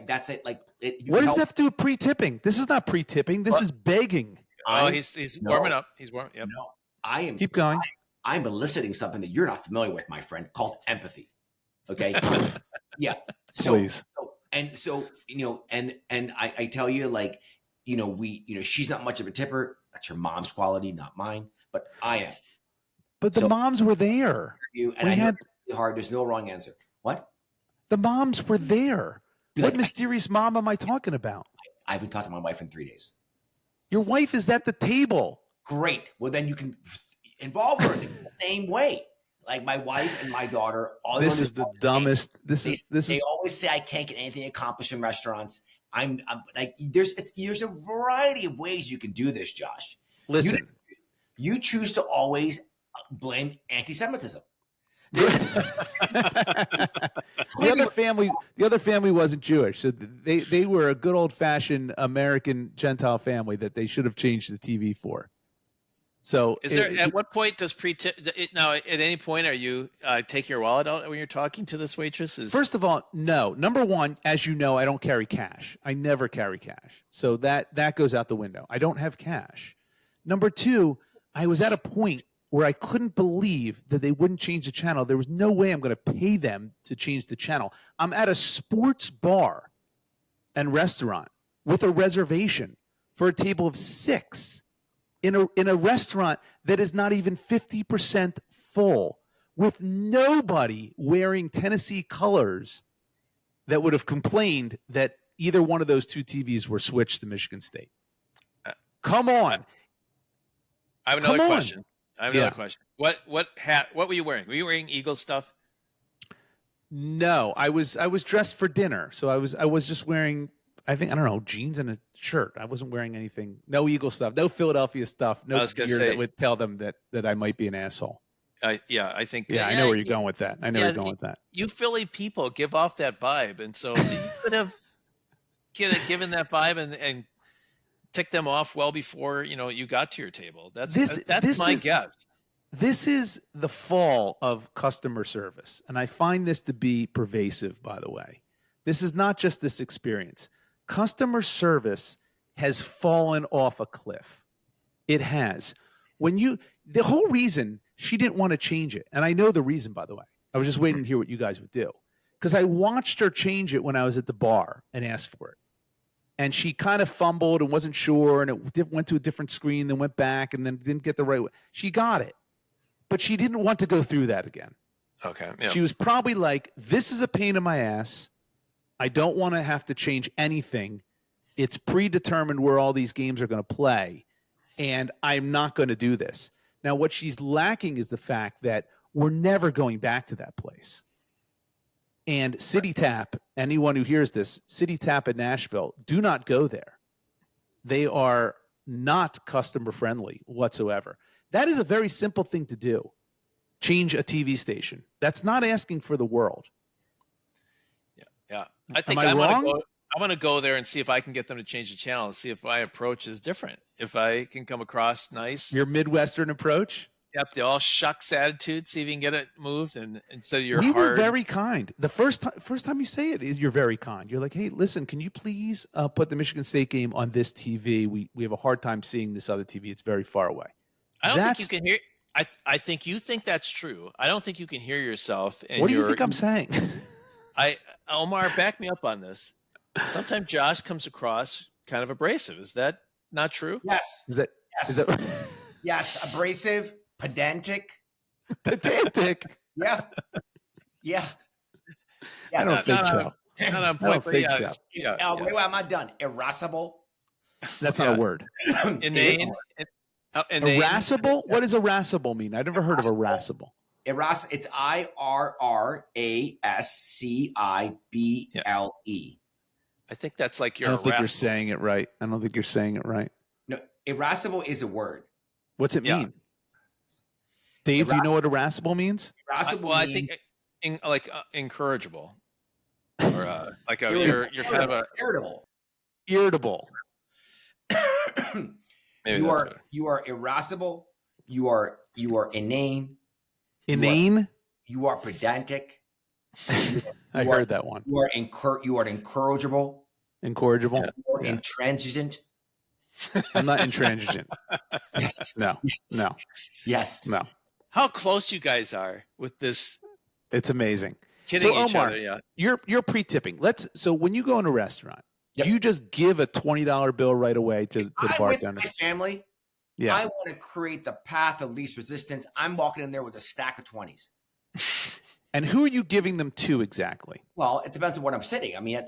that's it. Like, what does that have to do with pre-tipping? This is not pre-tipping. This is begging. Oh, he's warming up. He's warming. Yep. No, I am. Keep going. I'm eliciting something that you're not familiar with, my friend, called empathy. Okay. Yeah. Please. And I tell you, like, she's not much of a tipper. That's her mom's quality, not mine. But I am. But the moms were there. Hard. There's no wrong answer. What? The moms were there. What mysterious mom am I talking about? I haven't talked to my wife in 3 days. Your wife is at the table. Great. Well, then you can involve her in the same way. Like my wife and my daughter. This is the dumbest. They always say I can't get anything accomplished in restaurants. I'm like, there's a variety of ways you can do this, Josh. Listen. You choose to always blame anti-Semitism. The other family wasn't Jewish, so they were a good old-fashioned American Gentile family that they should have changed the TV for. So, at what point does now? At any point, are you taking your wallet out when you're talking to this waitress? First of all, no. Number one, as you know, I don't carry cash. I never carry cash, so that goes out the window. I don't have cash. Number two, I was at a point where I couldn't believe that they wouldn't change the channel. There was no way I'm going to pay them to change the channel. I'm at a sports bar and restaurant with a reservation for a table of 6 in a restaurant that is not even 50% full, with nobody wearing Tennessee colors that would have complained that either one of those 2 TVs were switched to Michigan State. Come on. I have another question. What hat? What were you wearing? Were you wearing Eagles stuff? No, I was dressed for dinner, so I was just wearing, I don't know, jeans and a shirt. I wasn't wearing anything. No Eagle stuff. No Philadelphia stuff. No gear that would tell them that I might be an asshole. I think. Yeah, I know where you're going with that. You're going with that. You Philly people give off that vibe, and so you could have given that vibe and tick them off well before you got to your table. That's my guess. This is the fall of customer service, and I find this to be pervasive. By the way, this is not just this experience. Customer service has fallen off a cliff. It has. The whole reason she didn't want to change it, and I know the reason. By the way, I was just waiting to hear what you guys would do, because I watched her change it when I was at the bar and asked for it. And she kind of fumbled and wasn't sure, and it went to a different screen, then went back, and then didn't get the right way. She got it, but she didn't want to go through that again. Okay. Yeah. She was probably like, this is a pain in my ass. I don't want to have to change anything. It's predetermined where all these games are going to play, and I'm not going to do this. Now, what she's lacking is the fact that we're never going back to that place. And City Tap, anyone who hears this, City Tap in Nashville, do not go there. They are not customer friendly whatsoever. That is a very simple thing to do. Change a TV station. That's not asking for the world. Yeah. I think Am I wrong? I want to go there and see if I can get them to change the channel and see if my approach is different. If I can come across nice. Your Midwestern approach? Yep, the all shucks attitude, see if you can get it moved, and instead of your We were hard. very kind. The first time you say it, you're very kind. You're like, hey, listen, can you please put the Michigan State game on this TV? We have a hard time seeing this other TV. It's very far away. I don't think you can hear. I think you think that's true. I don't think you can hear yourself. And what do you think I'm saying? Omar, back me up on this. Sometimes Josh comes across kind of abrasive. Is that not true? Yes. Is that Yes. is that Yes. Abrasive, pedantic. pedantic? Yeah. Yeah. I don't think so. Not on I point, don't but think yeah, so. yeah, Wait, I'm not done. Irascible. That's not a word. Inane. Inane. Irascible? What does irascible mean? I've never heard of irascible. It's IRRASCIBLE. I think that's like I your. don't think you're irascible. saying it right. I don't think you're saying it right. No, irascible is a word. What's it Yeah. mean? Dave, do you know what irascible means? Irascible I means think incorrigible, or like you're kind of a irritable. Irritable. maybe You that's are better. you are irascible. You are inane. Inane? You are pedantic. I You are- heard that one. You are incorrigible. Incorrigible? Yeah. You are intransigent. I'm not intransigent. Yes. No. Yes. No. How close you guys are with this It's amazing. kidding So, each Omar, other. Yeah. You're pre-tipping. So when you go in a restaurant, Yep. do you just give a $20 bill right away to the I'm with bartender? my family. Yeah. I want to create the path of least resistance. I'm walking in there with a stack of 20s. And who are you giving them to exactly? Well, it depends on what I'm sitting. I mean,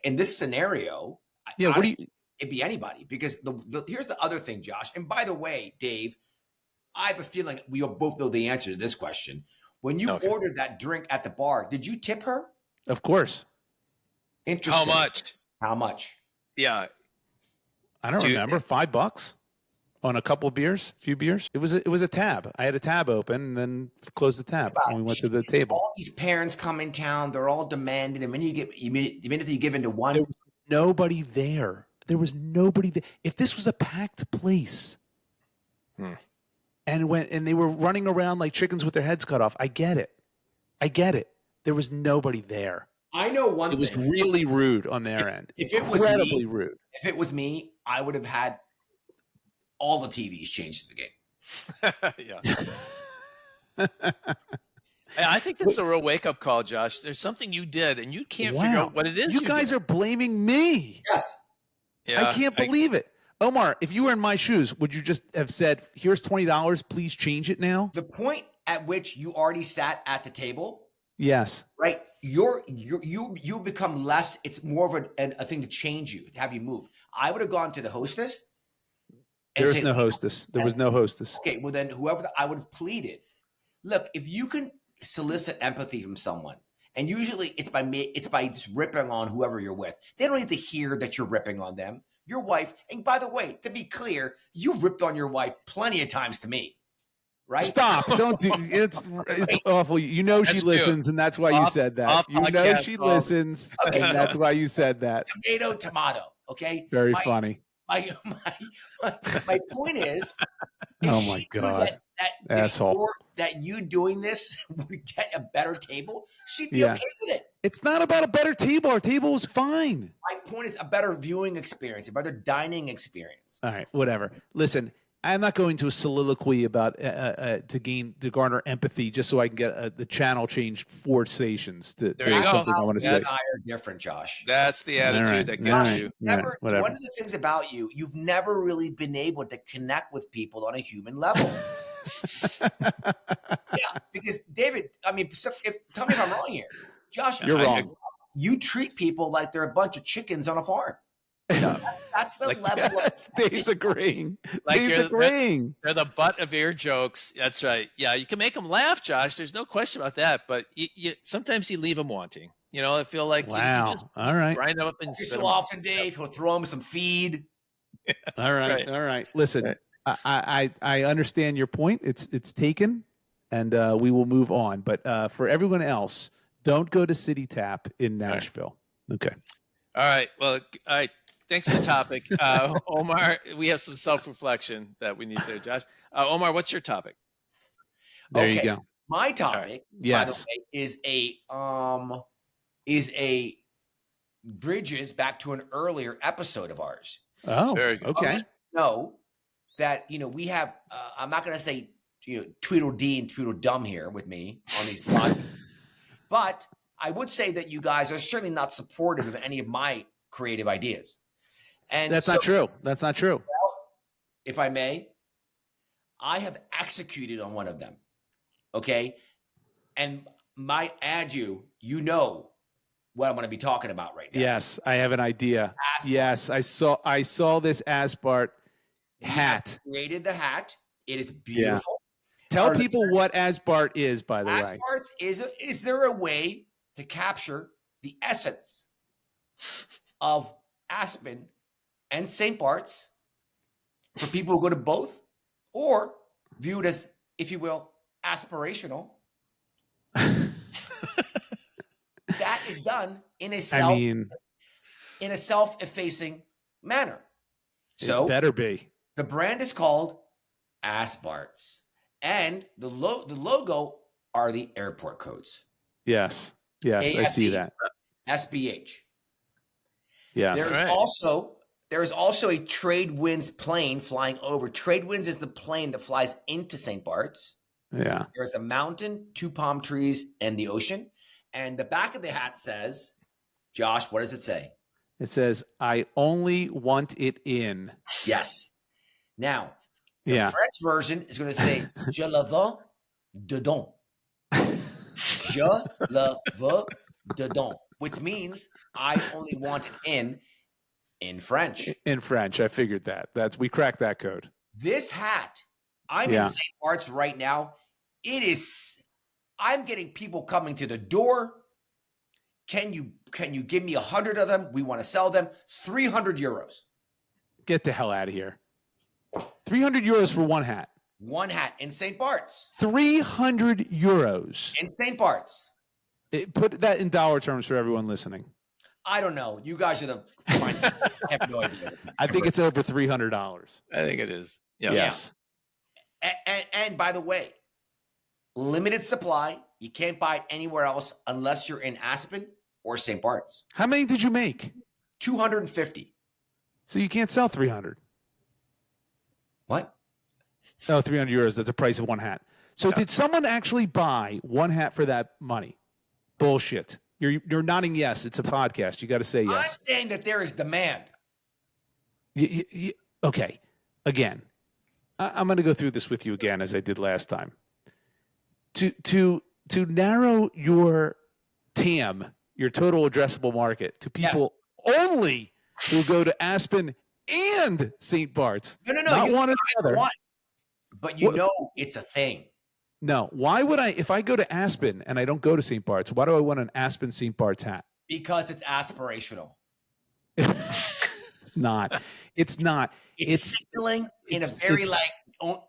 in this scenario, Yeah, what do you it'd be anybody because here's the other thing, Josh. And by the way, Dave, I have a feeling we both know the answer to this question. When you Okay. ordered that drink at the bar, did you tip her? Of course. Interesting. How much? How much? Yeah. I don't Dude. remember. $5 on a couple of beers, few beers. It was a tab. I had a tab open and then closed the tab when we went to the table. All these parents come in town. They're all demanding. The minute you give into one, There was nobody there. There was nobody there. If this was a packed place, and they were running around like chickens with their heads cut off, I get it. There was nobody there. I know one It was thing. really rude on their end. If it was Incredibly me, rude. if it was me, I would have had all the TVs changed to the game. Yeah. I think that's a real wake up call, Josh. There's something you did, and you can't figure out what it is. You guys are blaming me. Yes. Yeah, I can't believe it. Omar, if you were in my shoes, would you just have said, here's $20, please change it now? The point at which you already sat at the table, Yes. right? You become less. It's more of a thing to change you, to have you move. I would have gone to the hostess. And There's said, no hostess. There was no hostess. Okay, well then I would have pleaded. Look, if you can solicit empathy from someone, and usually it's by just ripping on whoever you're with. They don't need to hear that you're ripping on them. Your wife, and by the way, to be clear, you've ripped on your wife plenty of times to me, right? Stop. Don't do it's awful. You know she That's listens, and that's why you said that. off You know podcast she call. listens, and that's why you said that. Tomato. Okay. Very funny. My point is, Oh if my she knew God. that Asshole. that you doing this would get a better table, she'd be Yeah. okay with it. It's not about a better table. Our table was fine. My point is a better viewing experience, a better dining experience. All right, whatever. Listen, I'm not going to a soliloquy about to garner empathy just so I can get the channel changed 4 stations to There you go. something I want to You say. and I are different, Josh. That's the attitude All right, that all gets right. you. Never, whatever. one of the things about you've never really been able to connect with people on a human level. Yeah, because David, I mean, tell me if I'm wrong here. Josh, You're wrong. You treat people like they're a bunch of chickens on a farm. Yeah. That's the Like, level Yes, Dave's agreeing. Like Dave's you're- agreeing. They're the butt of your jokes. That's right. Yeah, you can make them laugh, Josh. There's no question about that. But sometimes you leave them wanting. You know, I feel like you Wow. just All right. grind them up and every spit so 'em. often, Dave, he'll throw him some feed. All right. Right. All right. Listen, Right. I understand your point. It's taken, and we will move on. But for everyone else, don't go to City Tap in Nashville. Okay. All right. Well, all right. Thanks for the topic. Omar, we have some self-reflection that we need there, Josh. Omar, what's your topic? There you Okay. go. My topic, by the Yes. way, is a bridges back to an earlier episode of ours. Oh, Very good. okay. Know that we have. I'm not going to say Tweedledee and Tweedledum here with me on these podcasts, but I would say that you guys are certainly not supportive of any of my creative ideas. And That's so, not true. That's not true. if I may, I have executed on one of them. Okay. And might add you know what I'm going to be talking about right now. Yes, I have an idea. Asphalt. Yes, I saw this Asbart We have hat. created the hat. It is beautiful. Tell Our people what Asbart is, by the way. Asparts, is there a way to capture the essence of Aspen and St. Bart's for people who go to both, or viewed as, if you will, aspirational? That is done in a self-effacing manner. So it better be. the brand is called Asparts, and the logo are the airport codes. Yes. Yes, I see AFE, that. SBH. Yes. There is also a Trade Winds plane flying over. Trade Winds is the plane that flies into St. Bart's. Yeah. There's a mountain, 2 palm trees, and the ocean. And the back of the hat says, Josh, what does it say? It says, I only want it in. Yes. Now, the Yeah. French version is going to say, Je le veux dedans. Je le veux dedans, which means I only want it in French. In French. I figured that. We cracked that code. This hat, I'm in St. Bart's right now. I'm getting people coming to the door. Can you give me 100 of them? We want to sell them. 300 euros. Get the hell out of here. 300 euros for one hat. One hat in St. Bart's. 300 euros. In St. Bart's. Put that in dollar terms for everyone listening. I don't know. You guys are the. I have no idea. I think it's over $300. I think it is. Yeah. Yes. And by the way, limited supply. You can't buy it anywhere else unless you're in Aspen or St. Bart's. How many did you make? 250. So you can't sell 300. What? Oh, 300 euros. That's the price of one hat. So did someone actually buy one hat for that money? Bullshit. You're nodding yes. It's a podcast. You got to say yes. I'm saying that there is demand. Okay. Again, I'm going to go through this with you again as I did last time. To narrow your TAM, your total addressable market, to people only who go to Aspen and St. Bart's. No. Not one or the other. But you know it's a thing. No. Why would I, if I go to Aspen and I don't go to St. Bart's, why do I want an Aspen St. Bart's hat? Because it's aspirational. It's not. It's not. It's signaling in a very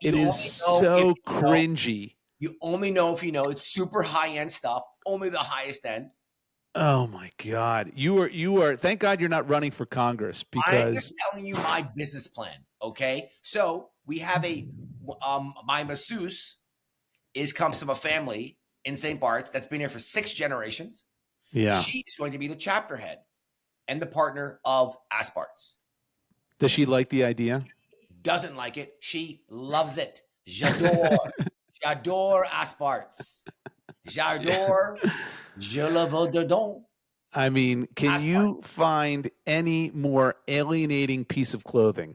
it is so cringy. You only know if you know. It's super high-end stuff. Only the highest end. Oh my God. You are thank God you're not running for Congress, I'm because just telling you my business plan. Okay. So we have my masseuse comes from a family in St. Bart's that's been here for 6 generations. yeah. She's going to be the chapter head and the partner of Asparts. Does she like the idea? Doesn't like it. She loves it. J'adore. J'adore Asparts. J'adore. Je le veux dedans. I mean, can you find any more alienating piece of clothing?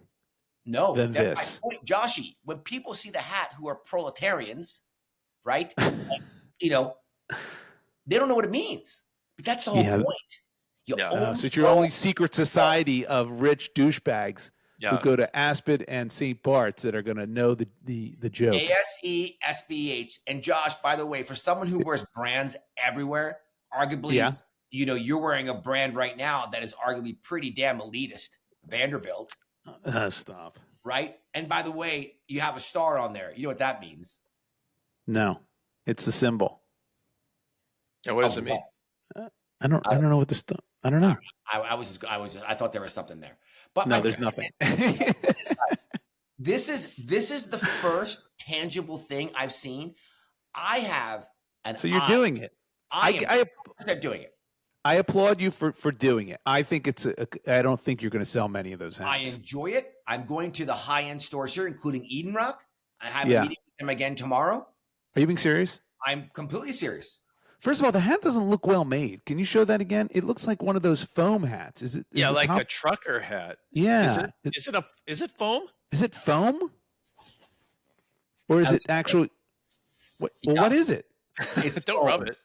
No. Than That's this. my point. Joshy, when people see the hat who are proletarians, right? Like, you know, they don't know what it means. But that's the whole Yeah. point. You Yeah. only So it's your go- only secret society of rich douchebags who Yeah. go to Aspen and St. Bart's that are going to know the joke. ASESBH. And Josh, by the way, for someone who wears brands everywhere, arguably, Yeah. You're wearing a brand right now that is arguably pretty damn elitist, Vanderbilt, Stop. right? And by the way, you have a star on there. You know what that means? No, it's the symbol. Yeah, what does Oh, it mean? I don't know what the stuff. I don't know. I thought there was something there, but No, there's nothing. This is the first tangible thing I've seen. I have an. So you're doing it. I am doing it. I applaud you for doing it. I think I don't think you're going to sell many of those I hats. enjoy it. I'm going to the high end stores here, including Eden Rock. I have a Yeah. meeting with them again tomorrow. Are you being serious? I'm completely serious. First of all, the hat doesn't look well made. Can you show that again? It looks like one of those foam hats. Is it? Yeah, the like top- a trucker hat. Yeah. Is it foam? Is it foam? Or is it actually? What is it? Don't rub it.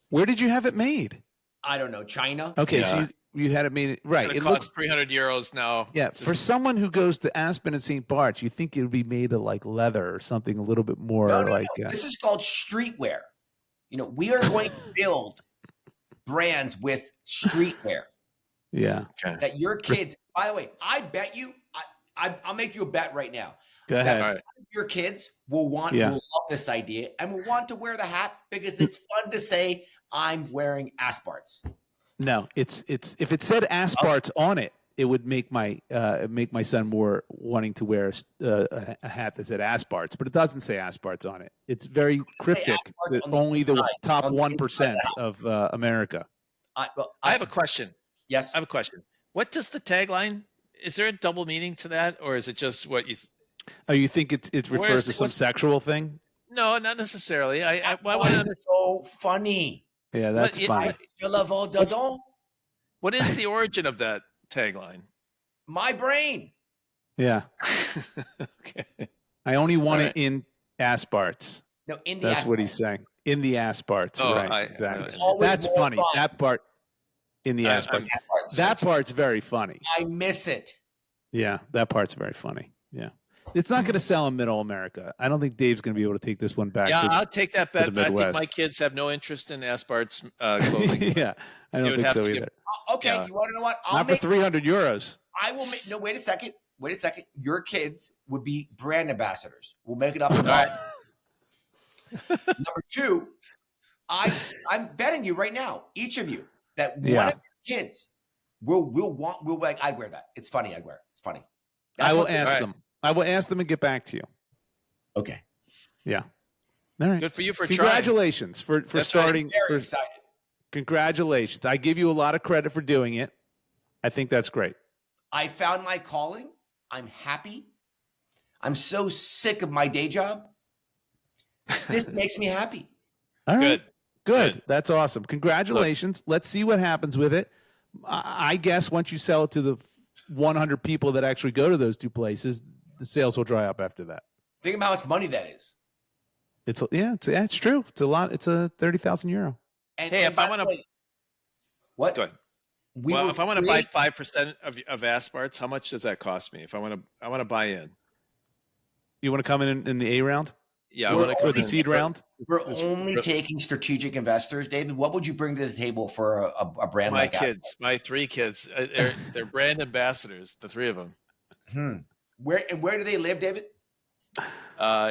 Where did you have it made? I don't know. China. Okay, Yeah. so you had it made right. It It costs looks 300 euros now. yeah. For someone who goes to Aspen and St. Bart's, you think it would be made of like leather or something a little bit more No. like. This is called streetwear. We are going to build brands with streetwear Yeah. Okay. that your kids. By the way, I bet you. I'll make you a bet right now. Go ahead. All right. Your kids will will love this idea and will want to wear the hat because it's fun to say I'm wearing Asparts. No, it's if it said Asparts on it, it would make my son more wanting to wear a hat that said Asparts, but it doesn't say Asparts on it. It's very cryptic. Asparts That on the only the inside, top on the 1% inside of America. I have a question. Yes. I have a question. What does the tagline? Is there a double meaning to that, or is it just what you? Oh, you think it refers to some what's- sexual thing? No, not necessarily. I That's want why to it's so funny. Yeah, that's funny. What is the origin of that tagline? My brain. Yeah, Okay. I only want All it in Asparts. No, in the That's what Asparts. he's saying. In the Asparts, Oh, right? I Exactly. It's always That's more funny. fun. That part in the Asparts. Asparts. That part's very funny. I miss it. Yeah, that part's very funny. Yeah. It's not going to sell in middle America. I don't think Dave's going to be able to take this one back. Yeah, to- I'll take that bet. the But I think Midwest. my kids have no interest in Aspart's clothing. yeah, I You don't would think have so to either. give- Okay, Yeah. you want to know what? Not for 300 euros. I will make. No, wait a second. Wait a second. Your kids would be brand ambassadors. We'll make it up. Number two, I'm betting you right now, each of you, that one Yeah. of your kids will like. I'd wear that. It's funny. I'd wear it. It's funny. I will what- ask All right. them. I will ask them and get back to you. Okay. Yeah. All right. Good for you for trying. Congratulations for That's right. starting. Very excited. Congratulations. I give you a lot of credit for doing it. I think that's great. I found my calling. I'm happy. I'm so sick of my day job. This makes me happy. All right. Good. Good. That's awesome. Congratulations. Let's see what happens with it. I guess once you sell it to the 100 people that actually go to those two places, the sales will dry up after that. Think about how much money that is. It's true. It's a lot. It's a 30,000 euro. And, Hey, and if I by wanna- the way, what? Go ahead. We Well, were if I want to buy create- 5% of Asparts, how much does that cost me? If I want to buy in. You want to come in the A round Yeah, I We're want to or only- the seed round? We're only taking strategic investors, David. What would you bring to the table for a brand my like kids, my 3 kids, they're brand ambassadors, the 3 of them, Aspen? Where do they live, David?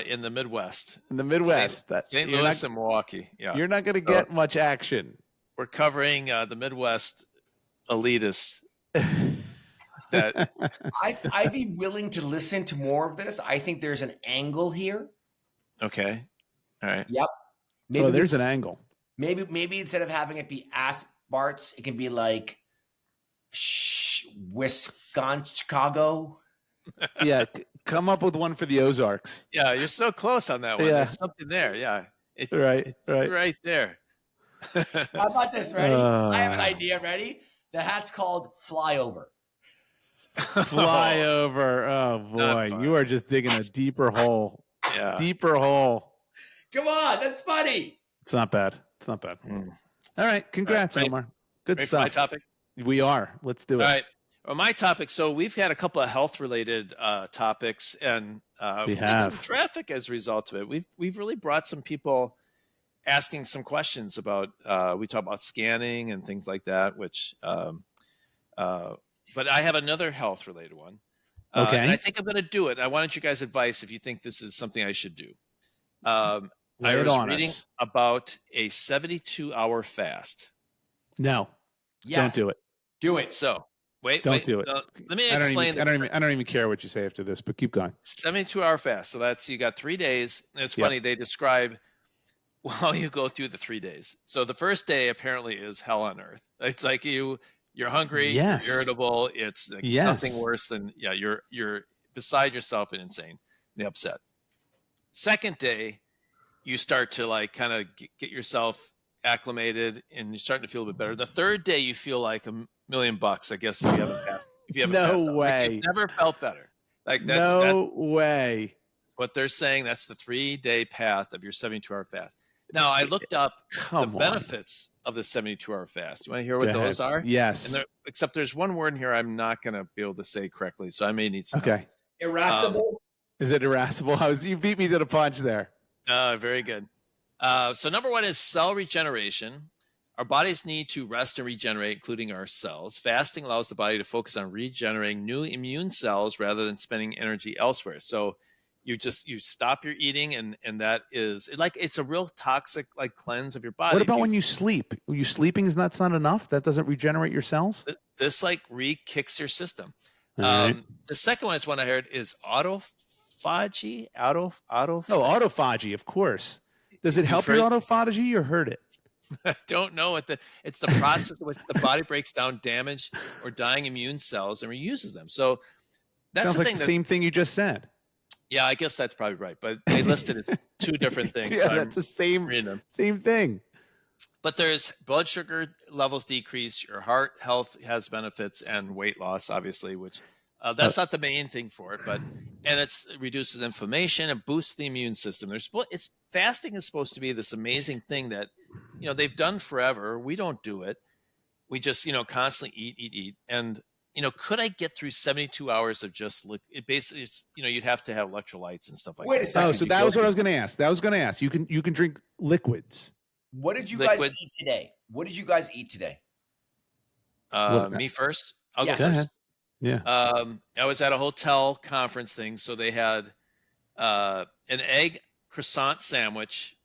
in the Midwest, In the Midwest. St. You're Louis not, and Milwaukee. Yeah, you're not going to get much action. we're covering the Midwest elitists. That I'd be willing to listen to more of this. I think there's an angle here. okay, all right. Yep. Maybe Oh, there's an angle. maybe instead of having it be Asparts, it can be like Wisconsin, Chicago. Yeah. Come up with one for the Ozarks. Yeah, you're so close on that one. Yeah. There's something there. Yeah, Right. it's Right. right there. How about this? Ready? I have an idea. Ready? The hat's called Flyover. Fly over. Oh Not boy, fun. you are just digging a deeper hole. Yeah. Deeper hole. Come on, that's funny. It's not bad. It's not bad. Mm. All right, congrats, Ready- Omar. Good Ready for my stuff. topic? We are. Let's do it. All right. Well, my topic. So we've had a couple of health-related topics, and We we've had some have. traffic as a result of it. We've really brought some people asking some questions about. We talk about scanning and things like that. Which, but I have another health-related one. Okay. And I think I'm going to do it. I wanted you guys' advice if you think this is something I should do. I Lay it was on reading us. about a 72-hour fast. No, Yes. don't do it. Do it. So wait, Don't wait, do it. let me I don't explain. even. I don't even care what you say after this. But keep going. 72-hour fast. So that's, you got 3 days. And it's Yep. funny, they describe how you go through the 3 days. So the first day apparently is hell on earth. It's like you're hungry, Yes. you're irritable. It's like Yes. nothing worse than you're beside yourself and insane and upset. Second day, you start to like kind of get yourself acclimated and you're starting to feel a bit better. The third day, you feel like $1,000,000, I guess, if you haven't passed. If you haven't No passed out. Like, way. you've never felt better. Like that's No way. what they're saying. That's the 3-day path of your 72-hour fast. Now, I looked up Come the on. benefits of the 72-hour fast. You want to hear what Go those ahead. are? Yes. And except there's one word in here I'm not going to be able to say correctly, so I may need some Okay. Irascible. Is it irascible? You beat me to the punch there. Very good. So number one is cell regeneration. Our bodies need to rest and regenerate, including our cells. Fasting allows the body to focus on regenerating new immune cells rather than spending energy elsewhere. So you stop your eating, and that is like, it's a real toxic like cleanse of your body. What about when you sleep? Are you sleeping? Is not enough? That doesn't regenerate your cells? This like re-kicks your system. All right. The second one is one I heard is autophagy. Oh, autophagy, of course. Does it help your heard- autophagy or hurt it? I don't know what it's the process in which the body breaks down damaged or dying immune cells and reuses them. So that's Sounds the like thing. the same thing you just said. Yeah, I guess that's probably right. But they listed it as two different things. Yeah, so I'm that's the same reading them. same thing. But there's blood sugar levels decrease, your heart health has benefits, and weight loss, obviously, which that's not the main thing for it, and it reduces inflammation and boosts the immune system. Fasting is supposed to be this amazing thing that they've done forever. We don't do it. We just constantly eat, and could I get through 72 hours of just it basically, you'd have to have electrolytes and stuff like Wait a that. second. Oh, so that was what I was going to ask. You can drink liquids. What did you Liquid. guys eat today? What did you guys eat today? Me first. I'll Yes. go Go first. ahead. Yeah. I was at a hotel conference thing, so they had an egg croissant sandwich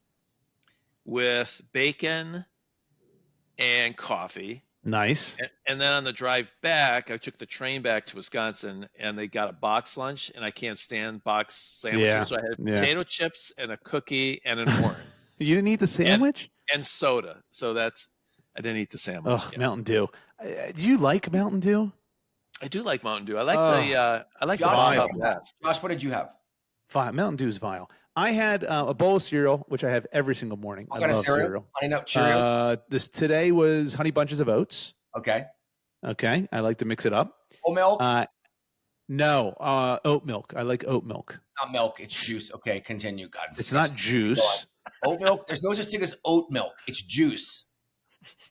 with bacon and coffee. Nice. And then on the drive back, I took the train back to Wisconsin, and they got a box lunch, and I can't stand box sandwiches, Yeah, so I had yeah. potato chips and a cookie and an orange You didn't eat the sandwich? and soda. So I didn't eat the sandwich. Oh, Yeah. Mountain Dew. Do you like Mountain Dew? I do like Mountain Dew. I like Oh. I like the Josh, Vile. what did you have? Josh, what did you have? Vile. Mountain Dew is vile. I had a bowl of cereal, which I have every single morning. What I kind of love cereal? Honey Nut Cheerios. This today was Honey Bunches of Oats. Okay. Okay, I like to mix it up. Whole milk. No, oat milk. I like oat milk. It's not milk. It's juice. Okay, continue. God, It's not juice. oat milk. There's no such thing as oat milk. It's juice.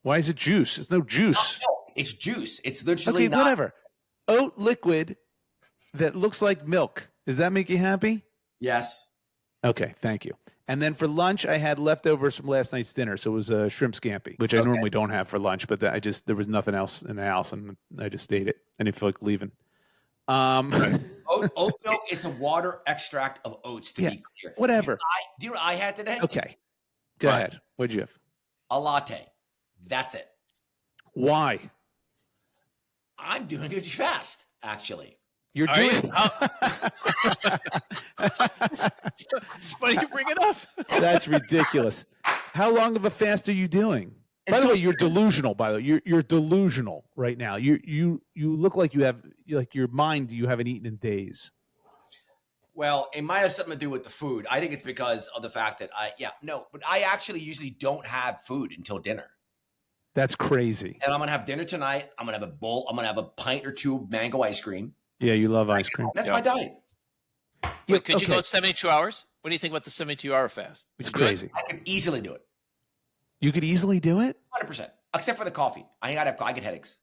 Why is it juice? It's no juice. Not milk. It's juice. It's literally Okay, not. whatever. Oat liquid that looks like milk. Does that make you happy? Yes. Okay, thank you. And then for lunch, I had leftovers from last night's dinner, so it was a shrimp scampi, which I Okay. normally don't have for lunch. But there was nothing else in the house, and I just ate it. I didn't feel like leaving. Oat milk is the water extract of oats. To Yeah, be clear, whatever. Do you know what I had today? Okay, go What? ahead. What'd you have? A latte. That's it. Why? I'm doing it fast, actually. You're Are doing. you? It's funny you bring it up. That's ridiculous. How long of a fast are you doing? By the way, you're delusional. By the way, you're delusional right now. You look like you have your mind. You haven't eaten in days. Well, it might have something to do with the food. I think it's because of the fact that but I actually usually don't have food until dinner. That's crazy. And I'm gonna have dinner tonight. I'm gonna have a bowl. I'm gonna have a pint or two of mango ice cream. Yeah, you love ice cream. That's my diet. Wait, could you okay. go 72 hours? What do you think about the 72-hour fast? It's Would you do it? crazy. I could easily do it. You could easily do it? 100%. Except for the coffee. I get headaches.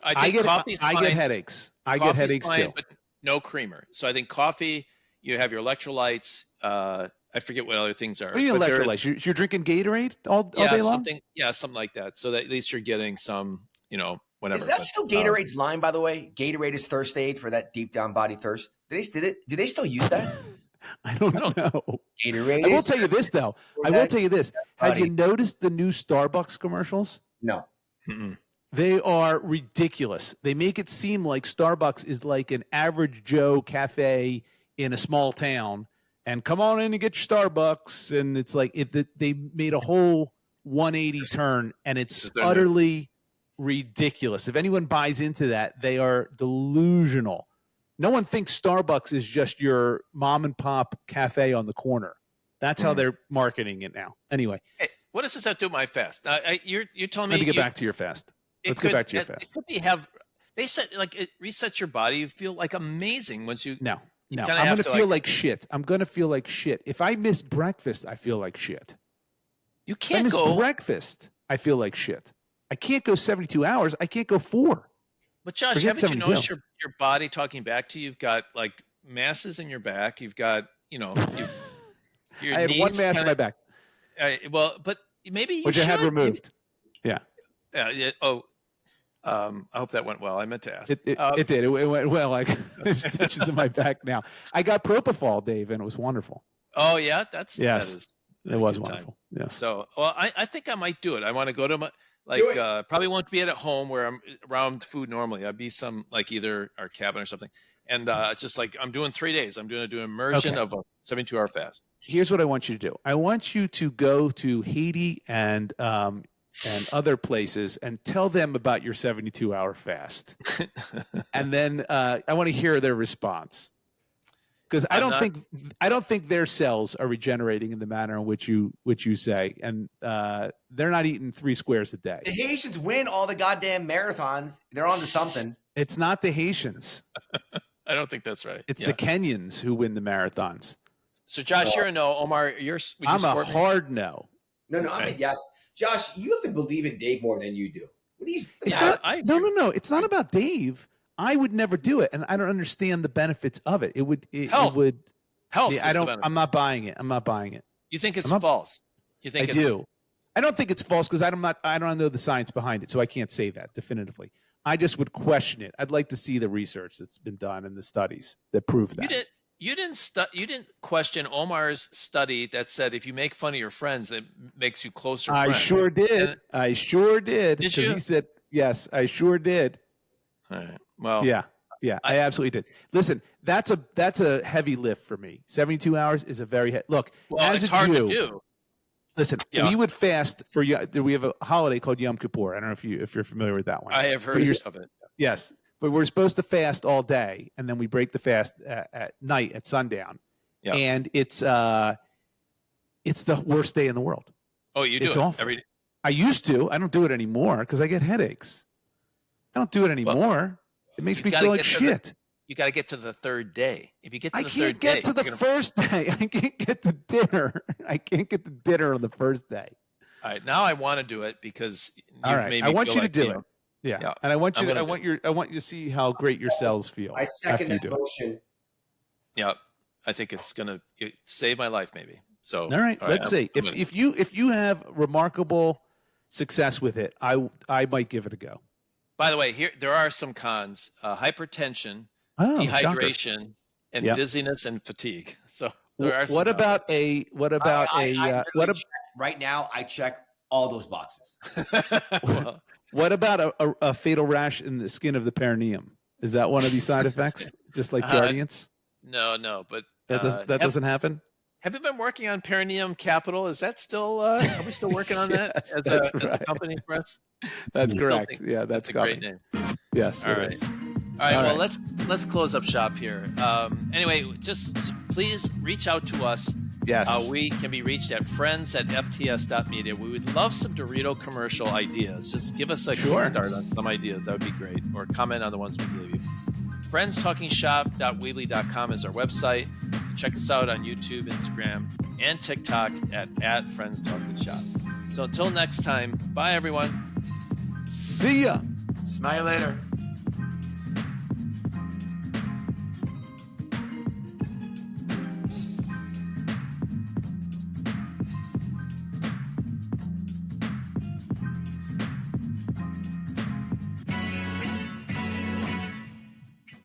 I think coffee's I fine. get headaches. I get Coffee's headaches fine, too. but no creamer. So I think coffee, you have your electrolytes. I forget what other things are. What do you mean but there- electrolytes? You're drinking Gatorade all yeah, day long? something like that. So that at least you're getting some, whatever. Is that But, still Gatorade's line, by the way? Gatorade is thirst aid for that deep down body thirst. Do they still use that? I don't know. Gatorade. I will is- tell you this, though. I will tell you this. Have you noticed the new Starbucks commercials? No. Mm-mm. They are ridiculous. They make it seem like Starbucks is like an average Joe cafe in a small town. And come on in and get your Starbucks. And it's like they made a whole 180 turn, and it's utterly ridiculous. If anyone buys into that, they are delusional. No one thinks Starbucks is just your mom and pop cafe on the corner. That's how they're marketing it now. Anyway, Hey, what does this have to do with my fast? You're telling me. let me get back to your fast. Let's get back to your fast. They said like it resets your body. You feel like amazing once you. No. kinda I'm have going to to, feel like- like shit. I'm going to feel like shit. If I miss breakfast, I feel like shit. You If I can't miss go. breakfast, I feel like shit. I can't go 72 hours. I can't go 4. But Josh, Forget haven't you noticed 72. your body talking back to you? You've got like masses in your back. You've got your I had one knees mass in my kinda- back, well, but maybe you which should. I had removed. Yeah, I hope that went well. I meant to ask. it did. It went well. Like there's stitches in my back now. I got propofol, Dave, and it was wonderful. Oh yeah, Yes, that is It was good wonderful. Yes. So, well, I think I might do it. I want to go to my Do it. probably won't be at home where I'm around food normally. I'd be some like either our cabin or something, and just like I'm doing 3 days. I'm doing an immersion Okay. of a 72-hour fast. Here's what I want you to do. I want you to go to Haiti and other places and tell them about your 72-hour fast, and then I want to hear their response. Because I don't think their cells are regenerating in the manner in which you say, and they're not eating 3 squares a day. The Haitians win all the goddamn marathons. They're on to something. It's not the Haitians; I don't think that's right. it's Yeah. the Kenyans who win the marathons. So, Josh, you're a no. Omar, would you I'm a support me? hard no. No, I mean, yes. Josh, you have to believe in Dave more than you do. What do you? It's Yeah, not, I no. It's not about Dave. I would never do it, and I don't understand the benefits of it. It would. Health. It would. Health. Yeah, is the benefit. I'm not buying it. I'm not buying it. You think it's I'm not- false? You I think it's, do. I don't think it's false because I don't know the science behind it, so I can't say that definitively. I just would question it. I'd like to see the research that's been done and the studies that prove that. You didn't question Omar's study that said if you make fun of your friends, it makes you closer. I friends. sure did. And- I sure did. Did 'cause you? He said yes. I sure did. All right. Well, Yeah. I absolutely did. Listen, that's a heavy lift for me. 72 hours is a very look. well, as it's a hard Jew, to do. listen, Yeah. we would fast for we have a holiday called Yom Kippur. I don't know if you're familiar with that one. I have heard But you're- of it. Yes, but we're supposed to fast all day, and then we break the fast at night at sundown. Yeah. And it's the worst day in the world. Oh, you do It's it awful. every. I used to. I don't do it anymore because I get headaches. I don't do it anymore. It makes you me gotta feel like get to the- shit. You got to get to the third day. If you get to I the can't third day, get to the you're gonna- first day. I can't get to dinner. I can't get to dinner on the first day. All right, now I want to do it because you've All right, made me I want feel you to like, do know, it. Yeah. Yeah, And I want I'm you. gonna I want you to see how great your cells feel I second after you that do it. motion. Yeah, I think it's gonna save my life, maybe. So All right, let's see. I'm gonna- If you have remarkable success with it, I might give it a go. By the way, here there are some cons: hypertension, Oh, shocker. dehydration, and Yeah. dizziness and fatigue. So there are some What cons. about a I what literally check- right now? I check all those boxes. Well, what about a fatal rash in the skin of the perineum? Is that one of these side effects? Just like Jardiance? no, but That doesn't happen. Have you been working on Perineum Capital? Is that still? Are we still working on that Yes, as that's a right. company for us? That's I correct. think Yeah, That's that's a great coming. name. Yes, All it right. is. All right. All Well, right. let's close up shop here. Anyway, just please reach out to us Yes. We can be reached at friends@fts.media. We would love some Dorito commercial ideas. Just give us a kickstart on some ideas. That would be great. Or comment on the ones we gave you. friendstalkingshop.weebly.com is our website. Check us out on YouTube, Instagram, and TikTok at @friendstalkingshop. So until next time, bye everyone. See ya. Smile later.